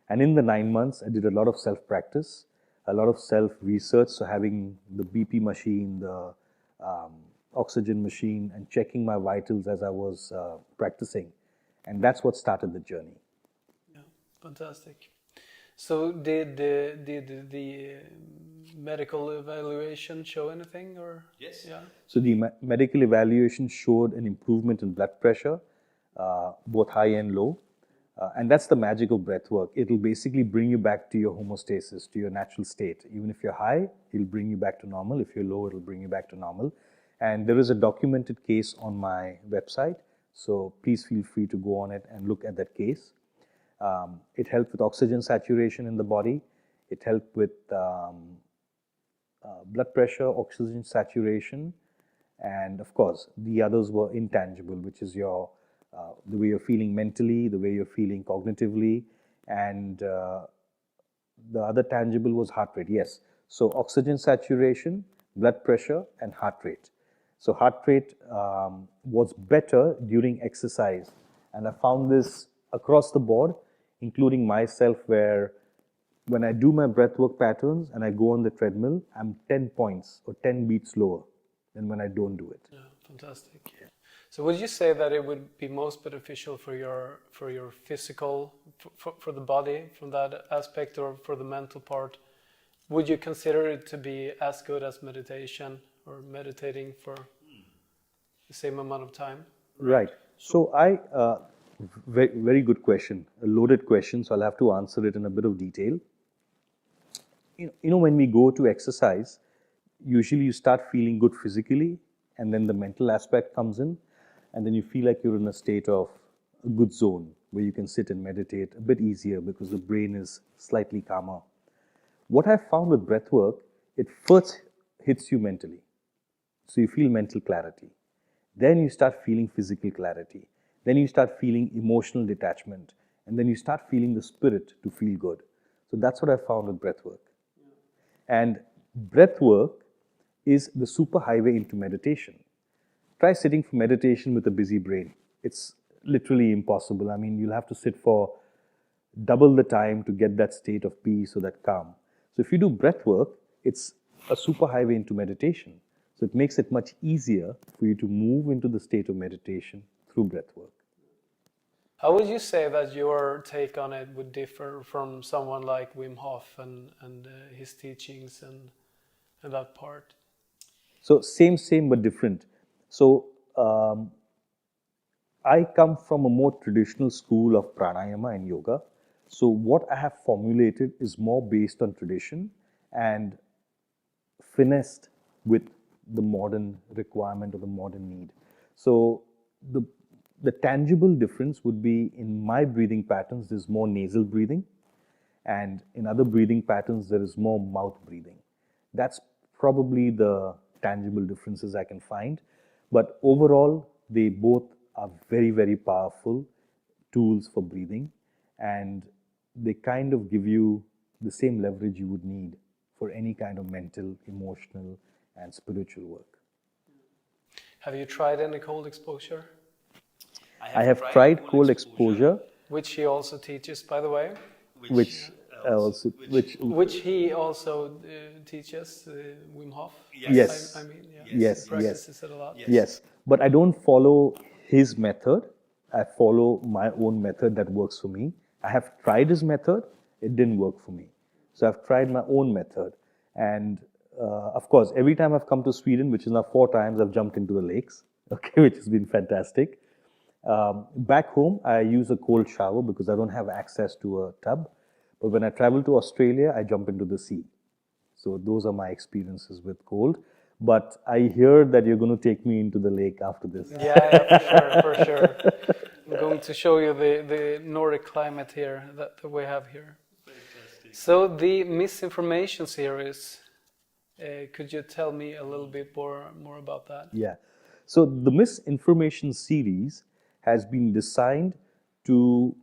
And in the 9 months, I did a lot of self-practice, a lot of self-research. So having the BP machine, the oxygen machine, and checking my vitals as I was practicing. And that's what started the journey. Yeah, fantastic. So did the medical evaluation show anything, or? Yes. Yeah. So the medical evaluation showed an improvement in blood pressure, both high and low. And that's the magic of breath work. It'll basically bring you back to your homeostasis, to your natural state. Even if you're high, it'll bring you back to normal. If you're low, it'll bring you back to normal. And there is a documented case on my website. So please feel free to go on it and look at that case. It helped with oxygen saturation in the body. It helped with blood pressure, oxygen saturation, and of course, the others were intangible, which is your the way you're feeling mentally, the way you're feeling cognitively, and the other tangible was heart rate. Yes, so oxygen saturation, blood pressure, and heart rate. So heart rate was better during exercise, and I found this across the board, including myself, where when I do my breathwork patterns and I go on the treadmill, I'm 10 points or 10 beats lower than when I don't do it. Yeah, fantastic. So would you say that it would be most beneficial for your physical, for the body from that aspect, or for the mental part? Would you consider it to be as good as meditation or meditating for the same amount of time? Right. So very good question, a loaded question. So I'll have to answer it in a bit of detail. When we go to exercise, usually you start feeling good physically, and then the mental aspect comes in, and then you feel like you're in a state of a good zone where you can sit and meditate a bit easier because the brain is slightly calmer. What I've found with breath work, it first hits you mentally. So you feel mental clarity. Then you start feeling physical clarity. Then you start feeling emotional detachment. And then you start feeling the spirit to feel good. So that's what I found with breath work. And breath work is the superhighway into meditation. Try sitting for meditation with a busy brain. It's literally impossible. I mean, you'll have to sit for double the time to get that state of peace or that calm. So if you do breath work, it's a superhighway into meditation. So it makes it much easier for you to move into the state of meditation through breath work. How would you say that your take on it would differ from someone like Wim Hof and his teachings and that part? So same but different. So I come from a more traditional school of pranayama and yoga. So what I have formulated is more based on tradition and finessed with the modern requirement or the modern need. So the tangible difference would be in my breathing patterns, there's more nasal breathing, and in other breathing patterns, there is more mouth breathing. That's probably the tangible differences I can find. But overall, they both are very, very powerful tools for breathing, and they kind of give you the same leverage you would need for any kind of mental, emotional, and spiritual work. Have you tried any cold exposure? I have tried cold exposure, which he also teaches, by the way. Which he also teaches, Wim Hof. Yes. I mean, yeah. Yes. He practices it a lot. Yes. But I don't follow his method. I follow my own method that works for me. I have tried his method. It didn't work for me. So I've tried my own method. And of course, every time I've come to Sweden, which is now 4 times, I've jumped into the lakes, okay, which has been fantastic. Back home, I use a cold shower because I don't have access to a tub. But when I travel to Australia, I jump into the sea. So those are my experiences with cold. But I hear that you're going to take me into the lake after this. Yeah, for sure. I'm going to show you the Nordic climate here that we have here. Fantastic. So the misinformation series, could you tell me a little bit more about that? Yeah. So the misinformation series has been designed to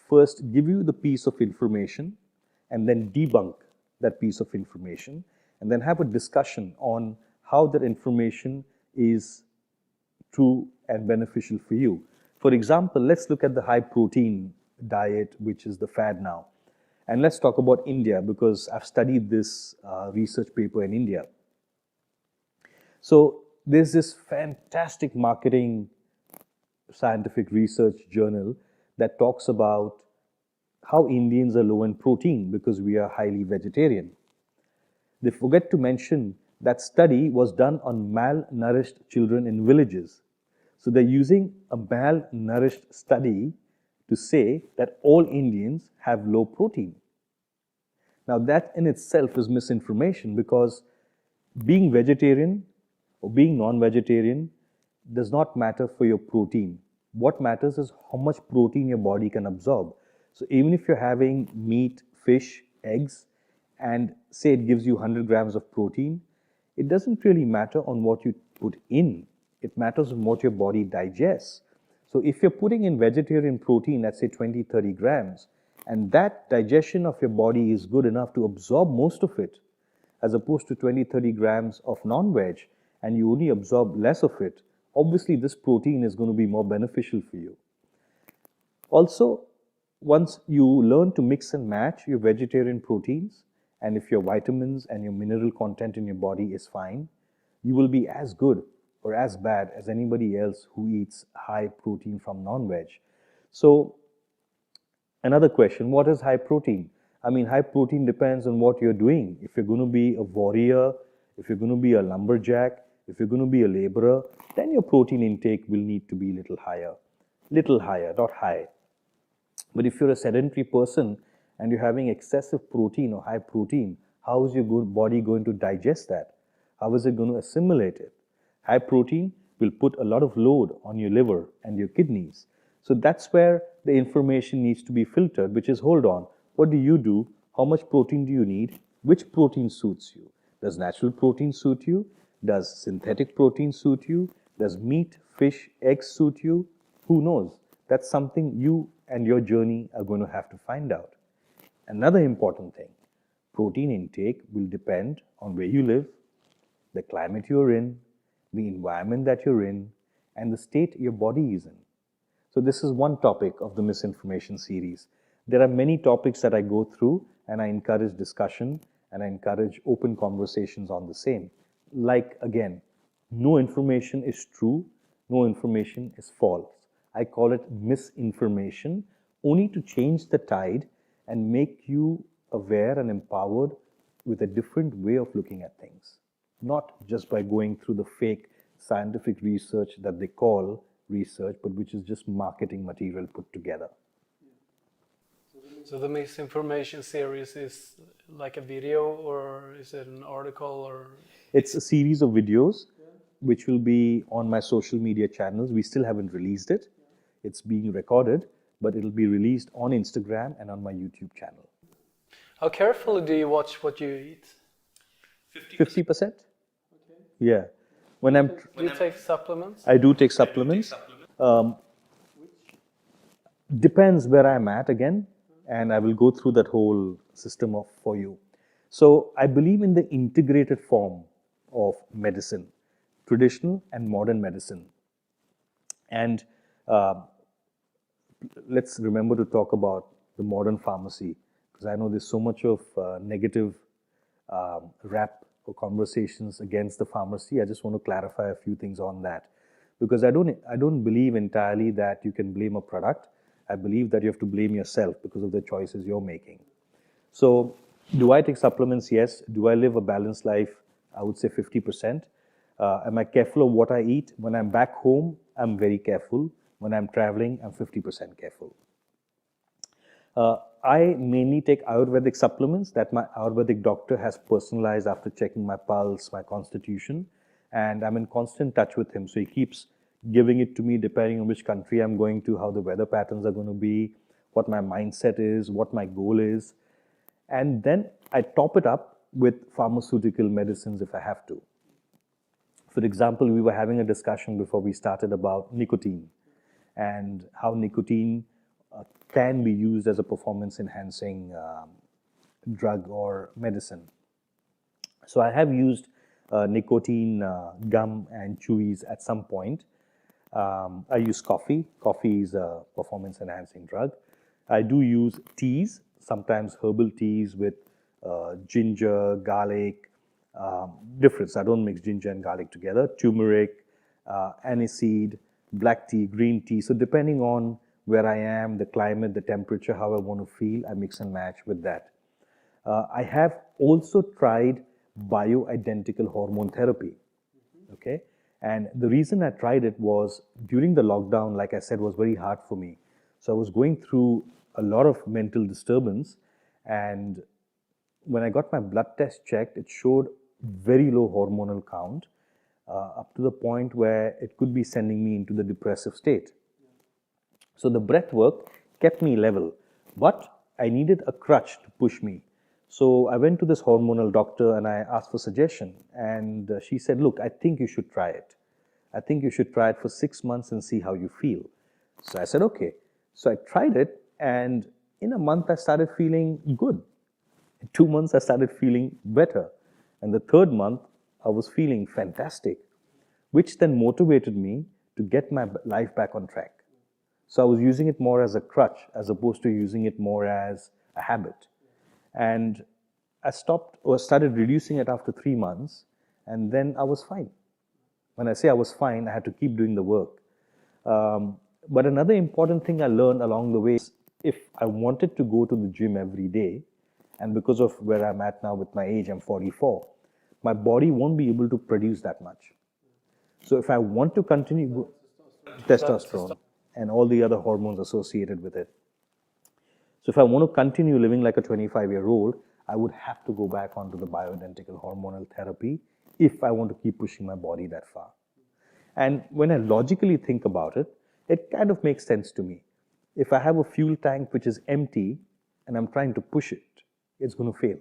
first give you the piece of information and then debunk that piece of information and then have a discussion on how that information is true and beneficial for you. For example, let's look at the high protein diet, which is the fad now. And let's talk about India because I've studied this research paper in India. So there's this fantastic marketing scientific research journal that talks about how Indians are low in protein because we are highly vegetarian. They forget to mention that study was done on malnourished children in villages. So they're using a malnourished study to say that all Indians have low protein. Now that in itself is misinformation because being vegetarian or being non-vegetarian does not matter for your protein. What matters is how much protein your body can absorb. So even if you're having meat, fish, eggs, and say it gives you 100 grams of protein, it doesn't really matter on what you put in. It matters on what your body digests. So if you're putting in vegetarian protein, let's say 20, 30 grams, and that digestion of your body is good enough to absorb most of it, as opposed to 20, 30 grams of non-veg, and you only absorb less of it, obviously this protein is going to be more beneficial for you. Also, once you learn to mix and match your vegetarian proteins, and if your vitamins and your mineral content in your body is fine, you will be as good or as bad as anybody else who eats high protein from non-veg. So another question, what is high protein? I mean, high protein depends on what you're doing. If you're going to be a warrior, if you're going to be a lumberjack, if you're going to be a laborer, then your protein intake will need to be a little higher, not high. But if you're a sedentary person and you're having excessive protein or high protein, how is your body going to digest that? How is it going to assimilate it? High protein will put a lot of load on your liver and your kidneys. So that's where the information needs to be filtered, which is, hold on, what do you do? How much protein do you need? Which protein suits you? Does natural protein suit you? Does synthetic protein suit you? Does meat, fish, eggs suit you? Who knows? That's something you and your journey are going to have to find out. Another important thing, protein intake will depend on where you live, the climate you're in, the environment that you're in, and the state your body is in. So this is one topic of the misinformation series. There are many topics that I go through, and I encourage discussion and I encourage open conversations on the same. Like, again, no information is true, no information is false. I call it misinformation, only to change the tide and make you aware and empowered with a different way of looking at things. Not just by going through the fake scientific research that they call research, but which is just marketing material put together. So the misinformation series is like a video, or is it an article, or? It's a series of videos which will be on my social media channels. We still haven't released it. It's being recorded, but it'll be released on Instagram and on my YouTube channel. How carefully do you watch what you eat? 50%? Okay. Yeah. Do you take supplements? I do take supplements. Depends where I'm at again, and I will go through that whole system for you. So I believe in the integrated form of medicine, traditional and modern medicine. And let's remember to talk about the modern pharmacy, because I know there's so much of negative rap or conversations against the pharmacy. I just want to clarify a few things on that, because I don't believe entirely that you can blame a product. I believe that you have to blame yourself because of the choices you're making. So, do I take supplements? Yes. Do I live a balanced life? I would say 50%. Am I careful of what I eat? When I'm back home, I'm very careful. When I'm traveling, I'm 50% careful. I mainly take Ayurvedic supplements that my Ayurvedic doctor has personalized after checking my pulse, my constitution, and I'm in constant touch with him. So he keeps giving it to me depending on which country I'm going to, how the weather patterns are going to be, what my mindset is, what my goal is. And then I top it up with pharmaceutical medicines if I have to. For example, we were having a discussion before we started about nicotine and how nicotine can be used as a performance-enhancing drug or medicine. So I have used nicotine gum and chewies at some point. I use coffee. Coffee is a performance-enhancing drug. I do use teas, sometimes herbal teas with ginger, garlic, difference. I don't mix ginger and garlic together. Turmeric, aniseed, black tea, green tea. So depending on where I am, the climate, the temperature, how I want to feel, I mix and match with that. I have also tried bioidentical hormone therapy. Okay, and the reason I tried it was during the lockdown, like I said, was very hard for me. So I was going through a lot of mental disturbance, and when I got my blood test checked, it showed very low hormonal count, up to the point where it could be sending me into the depressive state. So the breath work kept me level, but I needed a crutch to push me. So I went to this hormonal doctor and I asked for suggestion, and she said, look, I think you should try it. I think you should try it for 6 months and see how you feel. So I said, okay. So I tried it, and in a month I started feeling good. In 2 months I started feeling better. And the third month I was feeling fantastic, which then motivated me to get my life back on track. So I was using it more as a crutch as opposed to using it more as a habit. And I stopped or started reducing it after 3 months, and then I was fine. When I say I was fine, I had to keep doing the work. But another important thing I learned along the way is if I wanted to go to the gym every day, and because of where I'm at now with my age, I'm 44, my body won't be able to produce that much. So if I want to continue, testosterone and all the other hormones associated with it. So if I want to continue living like a 25-year-old, I would have to go back onto the bioidentical hormonal therapy if I want to keep pushing my body that far. And when I logically think about it, it kind of makes sense to me. If I have a fuel tank which is empty and I'm trying to push it, it's going to fail.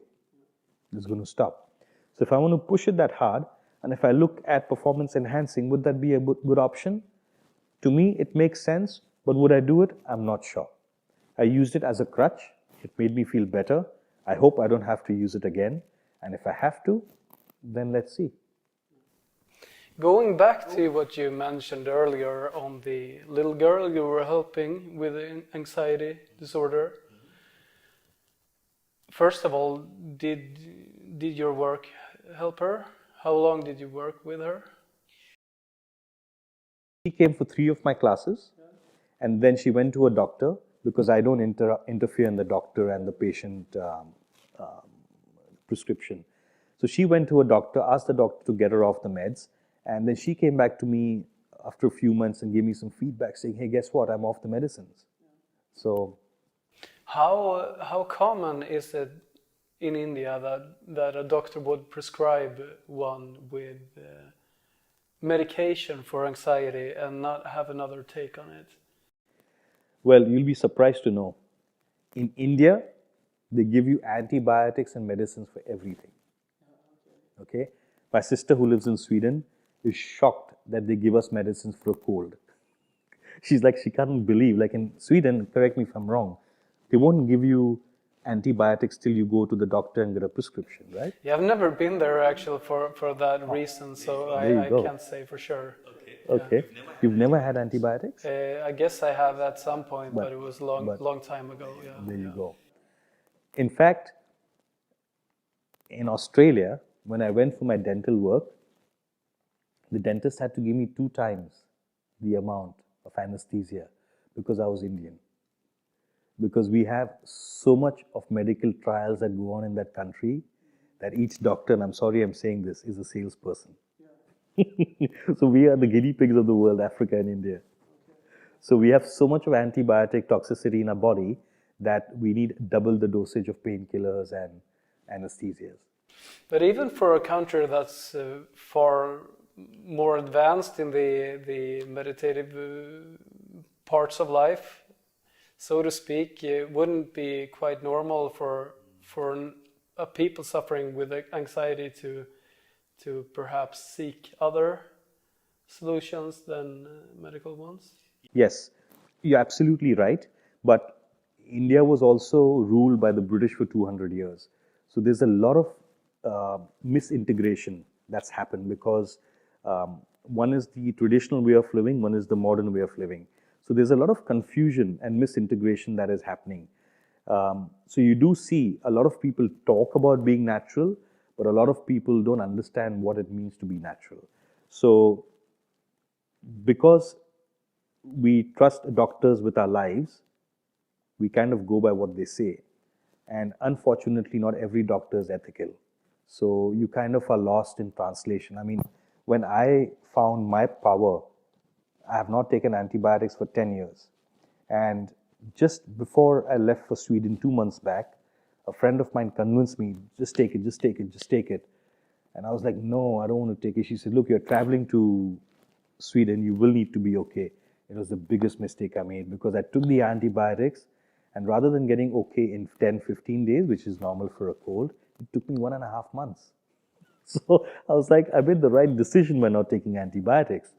It's going to stop. So if I want to push it that hard, and if I look at performance enhancing, would that be a good option? To me, it makes sense, but would I do it? I'm not sure. I used it as a crutch. It made me feel better. I hope I don't have to use it again. And if I have to, then let's see. Going back to what you mentioned earlier on the little girl you were helping with anxiety disorder. First of all, did your work help her? How long did you work with her? She came for 3 of my classes, and then she went to a doctor because I don't interfere in the doctor and the patient prescription. So she went to a doctor, asked the doctor to get her off the meds, and then she came back to me after a few months and gave me some feedback saying, hey, guess what, I'm off the medicines. So how common is it in India that a doctor would prescribe one with medication for anxiety and not have another take on it? Well, you'll be surprised to know. In India, they give you antibiotics and medicines for everything. Okay? My sister who lives in Sweden is shocked that they give us medicines for a cold. She's like, she can't believe, like in Sweden, correct me if I'm wrong, they won't give you antibiotics till you go to the doctor and get a prescription, right? Yeah, I've never been there actually for that reason, so I can't say for sure. Okay. You've never had antibiotics? I guess I have at some point, but it was a long time ago. Yeah. There you go. In fact, in Australia, when I went for my dental work, the dentist had to give me 2 times the amount of anesthesia because I was Indian. Because we have so much of medical trials that go on in that country that each doctor, and I'm sorry I'm saying this, is a salesperson. So we are the guinea pigs of the world, Africa and India. So we have so much of antibiotic toxicity in our body that we need double the dosage of painkillers and anesthesias. But even for a country that's far more advanced in the meditative parts of life, so to speak, it wouldn't be quite normal for people suffering with anxiety to perhaps seek other solutions than medical ones? Yes, you're absolutely right. But India was also ruled by the British for 200 years. So there's a lot of misintegration that's happened because one is the traditional way of living, one is the modern way of living. So there's a lot of confusion and misintegration that is happening. So you do see a lot of people talk about being natural, but a lot of people don't understand what it means to be natural. So because we trust doctors with our lives, we kind of go by what they say. And unfortunately, not every doctor is ethical. So you kind of are lost in translation. I mean, when I found my power, I have not taken antibiotics for 10 years. And just before I left for Sweden 2 months back, a friend of mine convinced me, just take it, just take it, just take it. And I was like, no, I don't want to take it. She said, look, you're traveling to Sweden, you will need to be okay. It was the biggest mistake I made because I took the antibiotics and rather than getting okay in 10, 15 days, which is normal for a cold, it took me 1.5 months. So I was like, I made the right decision by not taking antibiotics.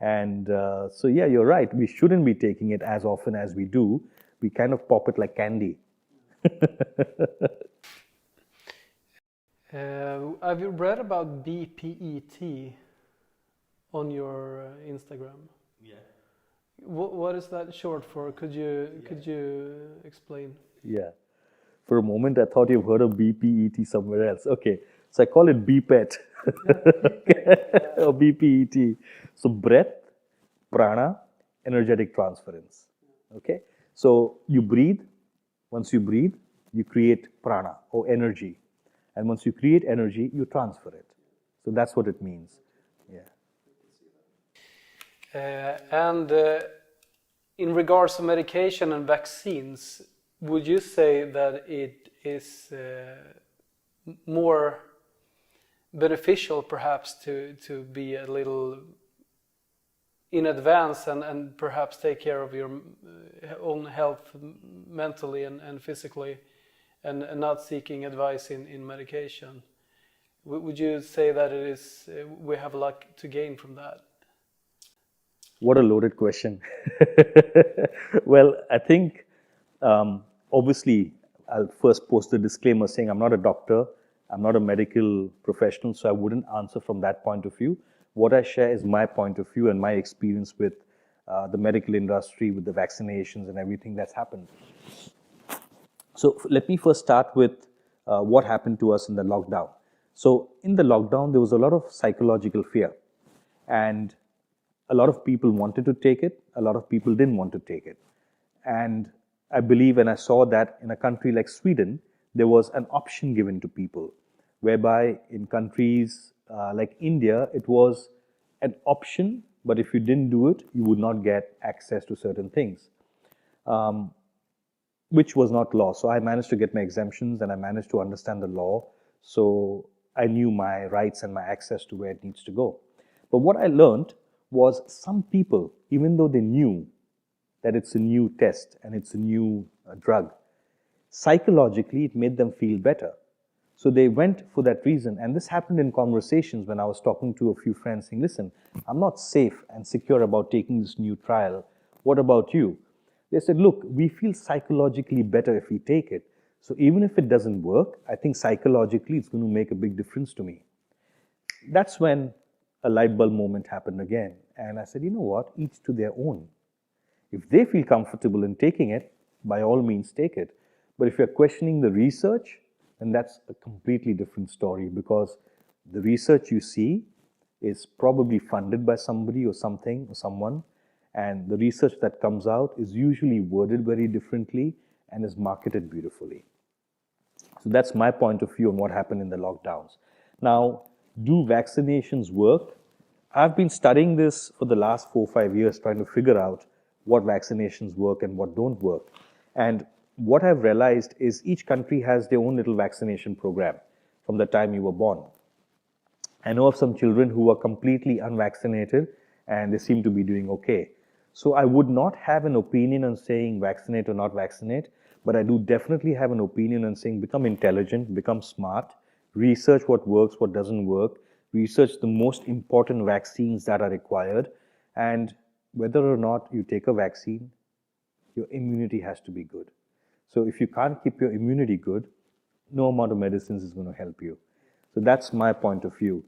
And so, yeah, you're right. We shouldn't be taking it as often as we do. We kind of pop it like candy. Have you read about BPET on your Instagram? Yeah. What is that short for? Could you explain? Yeah. For a moment, I thought you've heard of BPET somewhere else. Okay. So I call it BPET. or BPET. So breath, prana, energetic transference. Okay, so you breathe. Once you breathe, you create prana or energy, and once you create energy, you transfer it. So that's what it means. Yeah. And in regards to medication and vaccines, would you say that it is more beneficial perhaps to be a little in advance and perhaps take care of your own health mentally and physically and not seeking advice in medication? Would you say that it is we have a lot to gain from that? What a loaded question. Well, I think obviously I'll first post the disclaimer saying I'm not a doctor, I'm not a medical professional, so I wouldn't answer from that point of view. What I share is my point of view and my experience with the medical industry, with the vaccinations and everything that's happened. So let me first start with what happened to us in the lockdown. So in the lockdown, there was a lot of psychological fear, and a lot of people wanted to take it, a lot of people didn't want to take it. And I believe, and I saw that in a country like Sweden, there was an option given to people, whereby in countries like India, it was an option, but if you didn't do it, you would not get access to certain things, which was not law. So I managed to get my exemptions and I managed to understand the law. So I knew my rights and my access to where it needs to go. But what I learned was some people, even though they knew that it's a new test and it's a new drug, psychologically it made them feel better. So they went for that reason. And this happened in conversations when I was talking to a few friends saying, listen, I'm not safe and secure about taking this new trial. What about you? They said, look, we feel psychologically better if we take it. So even if it doesn't work, I think psychologically it's going to make a big difference to me. That's when a light bulb moment happened again. And I said, you know what? Each to their own. If they feel comfortable in taking it, by all means take it. But if you're questioning the research, then that's a completely different story, because the research you see is probably funded by somebody or something or someone, and the research that comes out is usually worded very differently and is marketed beautifully. So that's my point of view on what happened in the lockdowns. Now, do vaccinations work? I've been studying this for the last 4 or 5 years, trying to figure out what vaccinations work and what don't work. And what I've realized is each country has their own little vaccination program from the time you were born. I know of some children who are completely unvaccinated and they seem to be doing okay. So I would not have an opinion on saying vaccinate or not vaccinate, but I do definitely have an opinion on saying become intelligent, become smart, research what works, what doesn't work, research the most important vaccines that are required, and whether or not you take a vaccine, your immunity has to be good. So if you can't keep your immunity good, no amount of medicines is going to help you. So that's my point of view.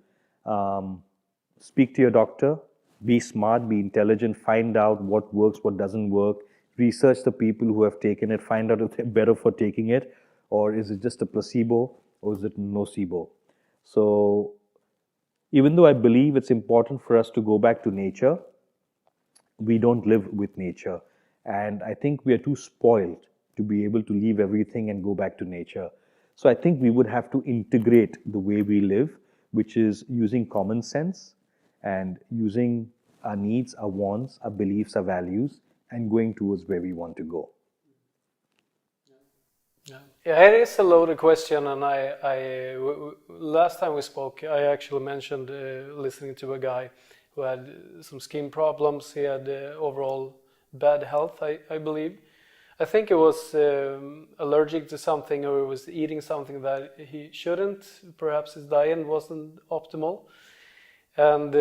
Speak to your doctor, be smart, be intelligent, find out what works, what doesn't work, research the people who have taken it, find out if they're better for taking it, or is it just a placebo, or is it nocebo. So even though I believe it's important for us to go back to nature, we don't live with nature. And I think we are too spoiled to be able to leave everything and go back to nature. So I think we would have to integrate the way we live, which is using common sense and using our needs, our wants, our beliefs, our values, and going towards where we want to go. Yeah, it is a loaded question, and last time we spoke, I actually mentioned listening to a guy who had some skin problems. He had overall bad health, I believe. I think it was allergic to something, or he was eating something that he shouldn't. Perhaps his diet wasn't optimal. And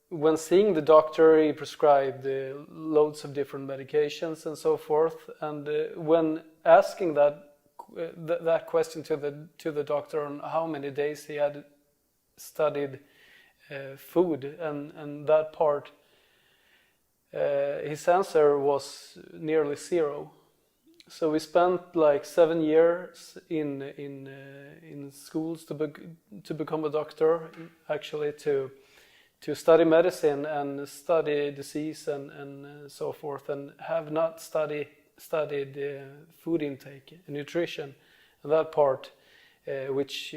when seeing the doctor, he prescribed loads of different medications and so forth. And when asking that question to the doctor on how many days he had studied food and that part, his answer was nearly zero. So we spent like 7 years in schools to become a doctor, actually to study medicine and study disease and so forth, and have not studied food intake and nutrition, and that part, which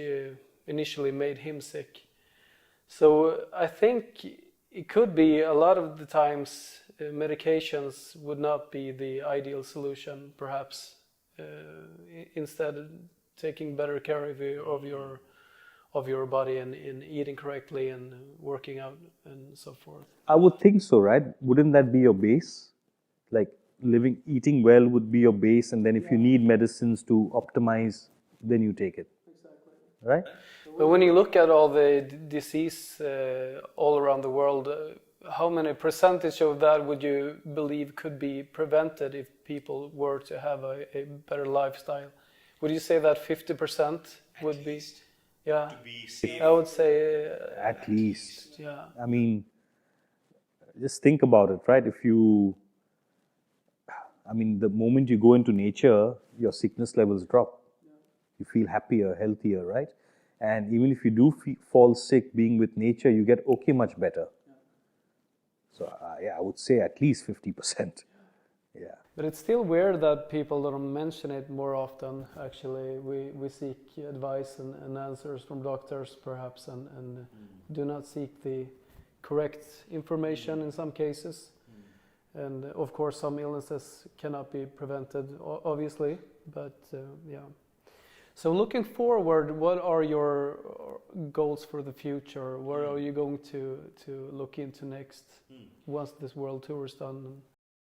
initially made him sick. So I think it could be a lot of the times medications would not be the ideal solution, perhaps. Instead, taking better care of your body and in eating correctly and working out and so forth. I would think so, right? Wouldn't that be your base? Like eating well would be your base, and then if you need medicines to optimize, then you take it. Exactly. Right? But when you look at all the disease all around the world, how many percentage of that would you believe could be prevented if people were to have a better lifestyle? Would you say that 50% would be? Yeah, to be safe. I would say At least. yeah. I mean, just think about it, right? The moment you go into nature, your sickness levels drop. You feel happier, healthier, right? And even if you do fall sick, being with nature, you get okay much better. So yeah, I would say at least 50%. Yeah. But it's still weird that people don't mention it more often. Actually, we seek advice and answers from doctors, perhaps, and do not seek the correct information in some cases. And of course, some illnesses cannot be prevented, obviously. But yeah. So looking forward, what are your goals for the future? What are you going to look into next once this world tour is done?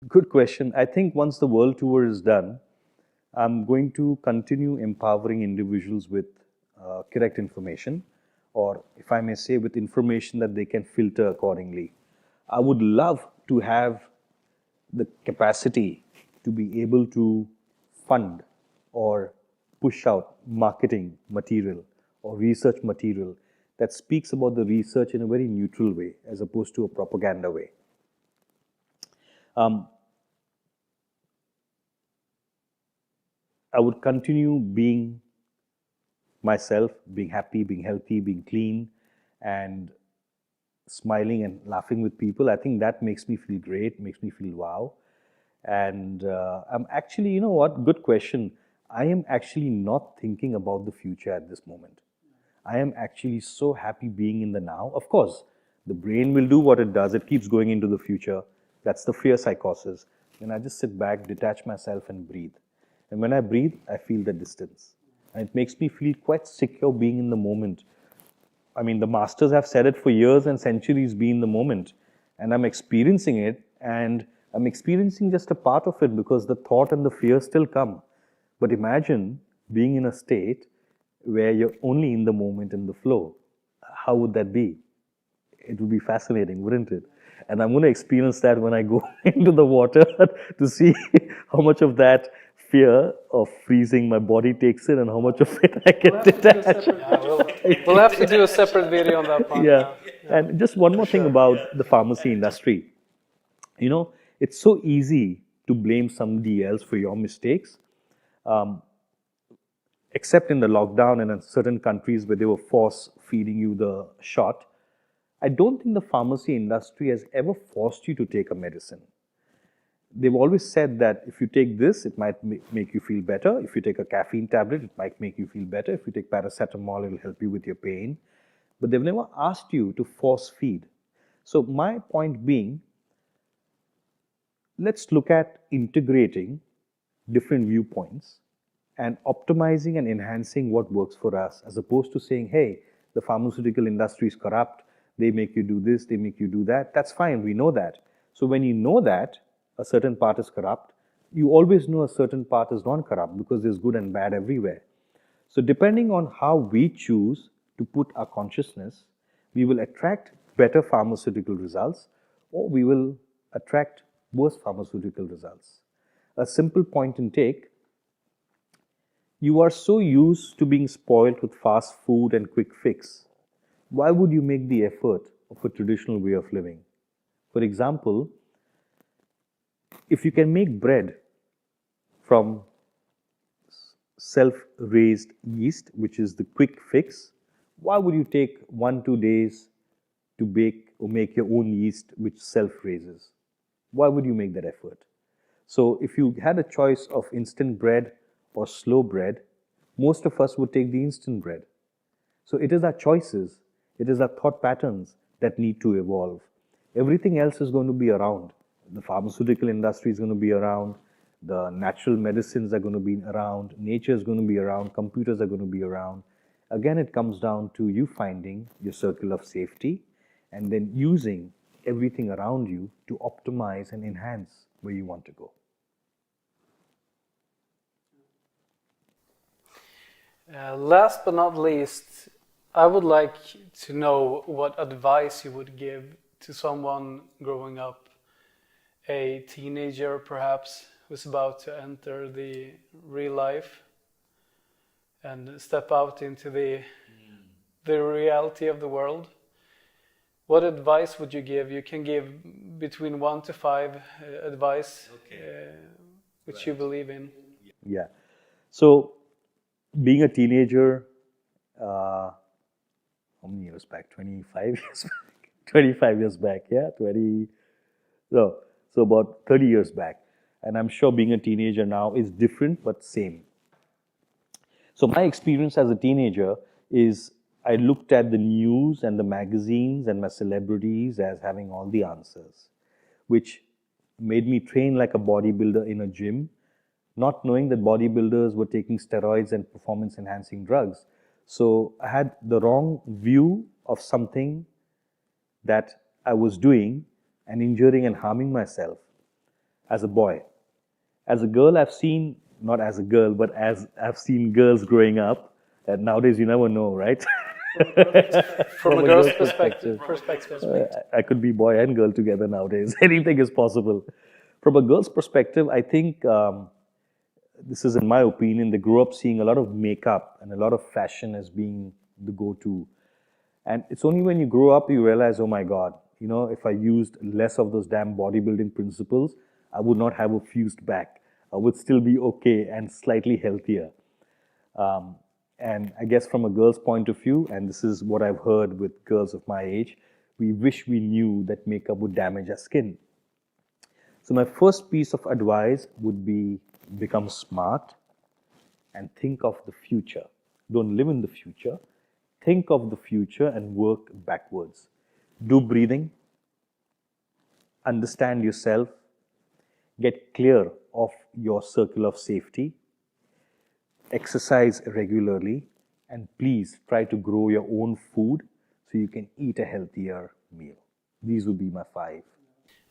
Good question. I think once the world tour is done, I'm going to continue empowering individuals with correct information, or if I may say, with information that they can filter accordingly. I would love to have the capacity to be able to fund or push out marketing material or research material that speaks about the research in a very neutral way as opposed to a propaganda way. I would continue being myself, being happy, being healthy, being clean, and smiling and laughing with people. I think that makes me feel great, makes me feel wow. And I'm actually, you know what, good question. I am actually not thinking about the future at this moment. I am actually so happy being in the now. Of course, the brain will do what it does. It keeps going into the future. That's the fear psychosis. And I just sit back, detach myself, and breathe. And when I breathe, I feel the distance. And it makes me feel quite secure being in the moment. I mean, the masters have said it for years and centuries, be in the moment. And I'm experiencing it, and I'm experiencing just a part of it because the thought and the fear still come. But imagine being in a state where you're only in the moment, in the flow. How would that be? It would be fascinating, wouldn't it? And I'm going to experience that when I go into the water to see how much of that fear of freezing my body takes in and how much of it I can detach. We'll have to do a separate video on that one. Yeah. And just one more thing about the pharmacy industry. You know, it's so easy to blame somebody else for your mistakes. Except in the lockdown and in certain countries where they were force feeding you the shot. I don't think the pharmacy industry has ever forced you to take a medicine. They've always said that if you take this, it might make you feel better. If you take a caffeine tablet, it might make you feel better. If you take paracetamol, it will help you with your pain. But they've never asked you to force feed. So my point being, let's look at integrating different viewpoints and optimizing and enhancing what works for us, as opposed to saying, hey, the pharmaceutical industry is corrupt, they make you do this, they make you do that. That's fine, we know that. So when you know that a certain part is corrupt, you always know a certain part is non-corrupt because there's good and bad everywhere. So depending on how we choose to put our consciousness, we will attract better pharmaceutical results or we will attract worse pharmaceutical results. A simple point in take, you are so used to being spoiled with fast food and quick fix. Why would you make the effort of a traditional way of living? For example, if you can make bread from self-raised yeast, which is the quick fix. Why would you take 1-2 days to bake or make your own yeast which self-raises? Why would you make that effort? So if you had a choice of instant bread or slow bread, most of us would take the instant bread. So it is our choices, it is our thought patterns that need to evolve. Everything else is going to be around. The pharmaceutical industry is going to be around, the natural medicines are going to be around, nature is going to be around, computers are going to be around. Again, it comes down to you finding your circle of safety and then using everything around you to optimize and enhance where you want to go. Last but not least, I would like to know what advice you would give to someone growing up, a teenager perhaps, who's about to enter the real life and step out into the reality of the world. What advice would you give? You can give between 1 to 5 advice, which you believe in. Yeah. So, being a teenager, how many years back? 25 years back. 25 years back, yeah? So about 30 years back. And I'm sure being a teenager now is different, but same. So my experience as a teenager is I looked at the news and the magazines and my celebrities as having all the answers, which made me train like a bodybuilder in a gym, not knowing that bodybuilders were taking steroids and performance enhancing drugs. So I had the wrong view of something that I was doing and injuring and harming myself as a boy. As a girl, I've seen, not as a girl, but as I've seen girls growing up, and nowadays you never know, right? From a girl's perspective. I could be boy and girl together nowadays. Anything is possible. From a girl's perspective, I think this is in my opinion, they grow up seeing a lot of makeup and a lot of fashion as being the go-to. And it's only when you grow up you realize, oh my God, you know, if I used less of those damn bodybuilding principles, I would not have a fused back. I would still be okay and slightly healthier. And I guess from a girl's point of view, and this is what I've heard with girls of my age, we wish we knew that makeup would damage our skin. So my first piece of advice would be become smart and think of the future. Don't live in the future. Think of the future and work backwards. Do breathing. Understand yourself. Get clear of your circle of safety. Exercise regularly. And please try to grow your own food so you can eat a healthier meal. These would be my 5.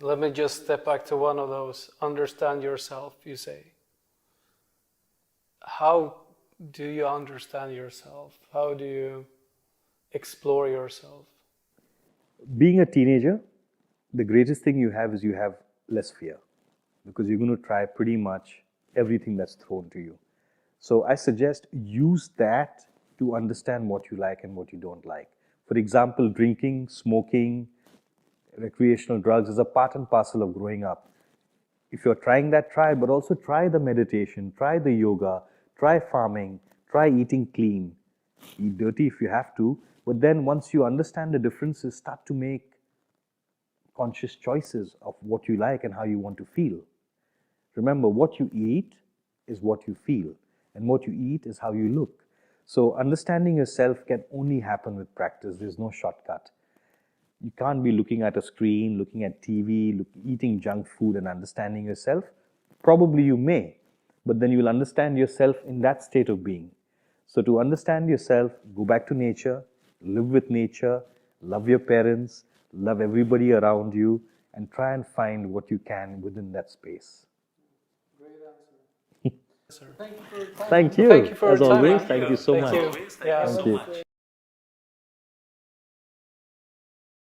Let me just step back to one of those. Understand yourself, you say. How do you understand yourself? How do you explore yourself? Being a teenager, the greatest thing you have is you have less fear because you're going to try pretty much everything that's thrown to you. So I suggest use that to understand what you like and what you don't like. For example, drinking, smoking, recreational drugs is a part and parcel of growing up. If you're trying that, try, but also try the meditation, try the yoga, try farming, try eating clean. Eat dirty if you have to, but then once you understand the differences, start to make conscious choices of what you like and how you want to feel. Remember, what you eat is what you feel, and what you eat is how you look. So understanding yourself can only happen with practice. There's no shortcut. You can't be looking at a screen, looking at TV, eating junk food and understanding yourself. Probably you may, but then you will understand yourself in that state of being. So to understand yourself, go back to nature, live with nature, love your parents, love everybody around you, and try and find what you can within that space. Great answer. Thank you. Thank you for As your time. always, thank you so much. Yeah. Thank you.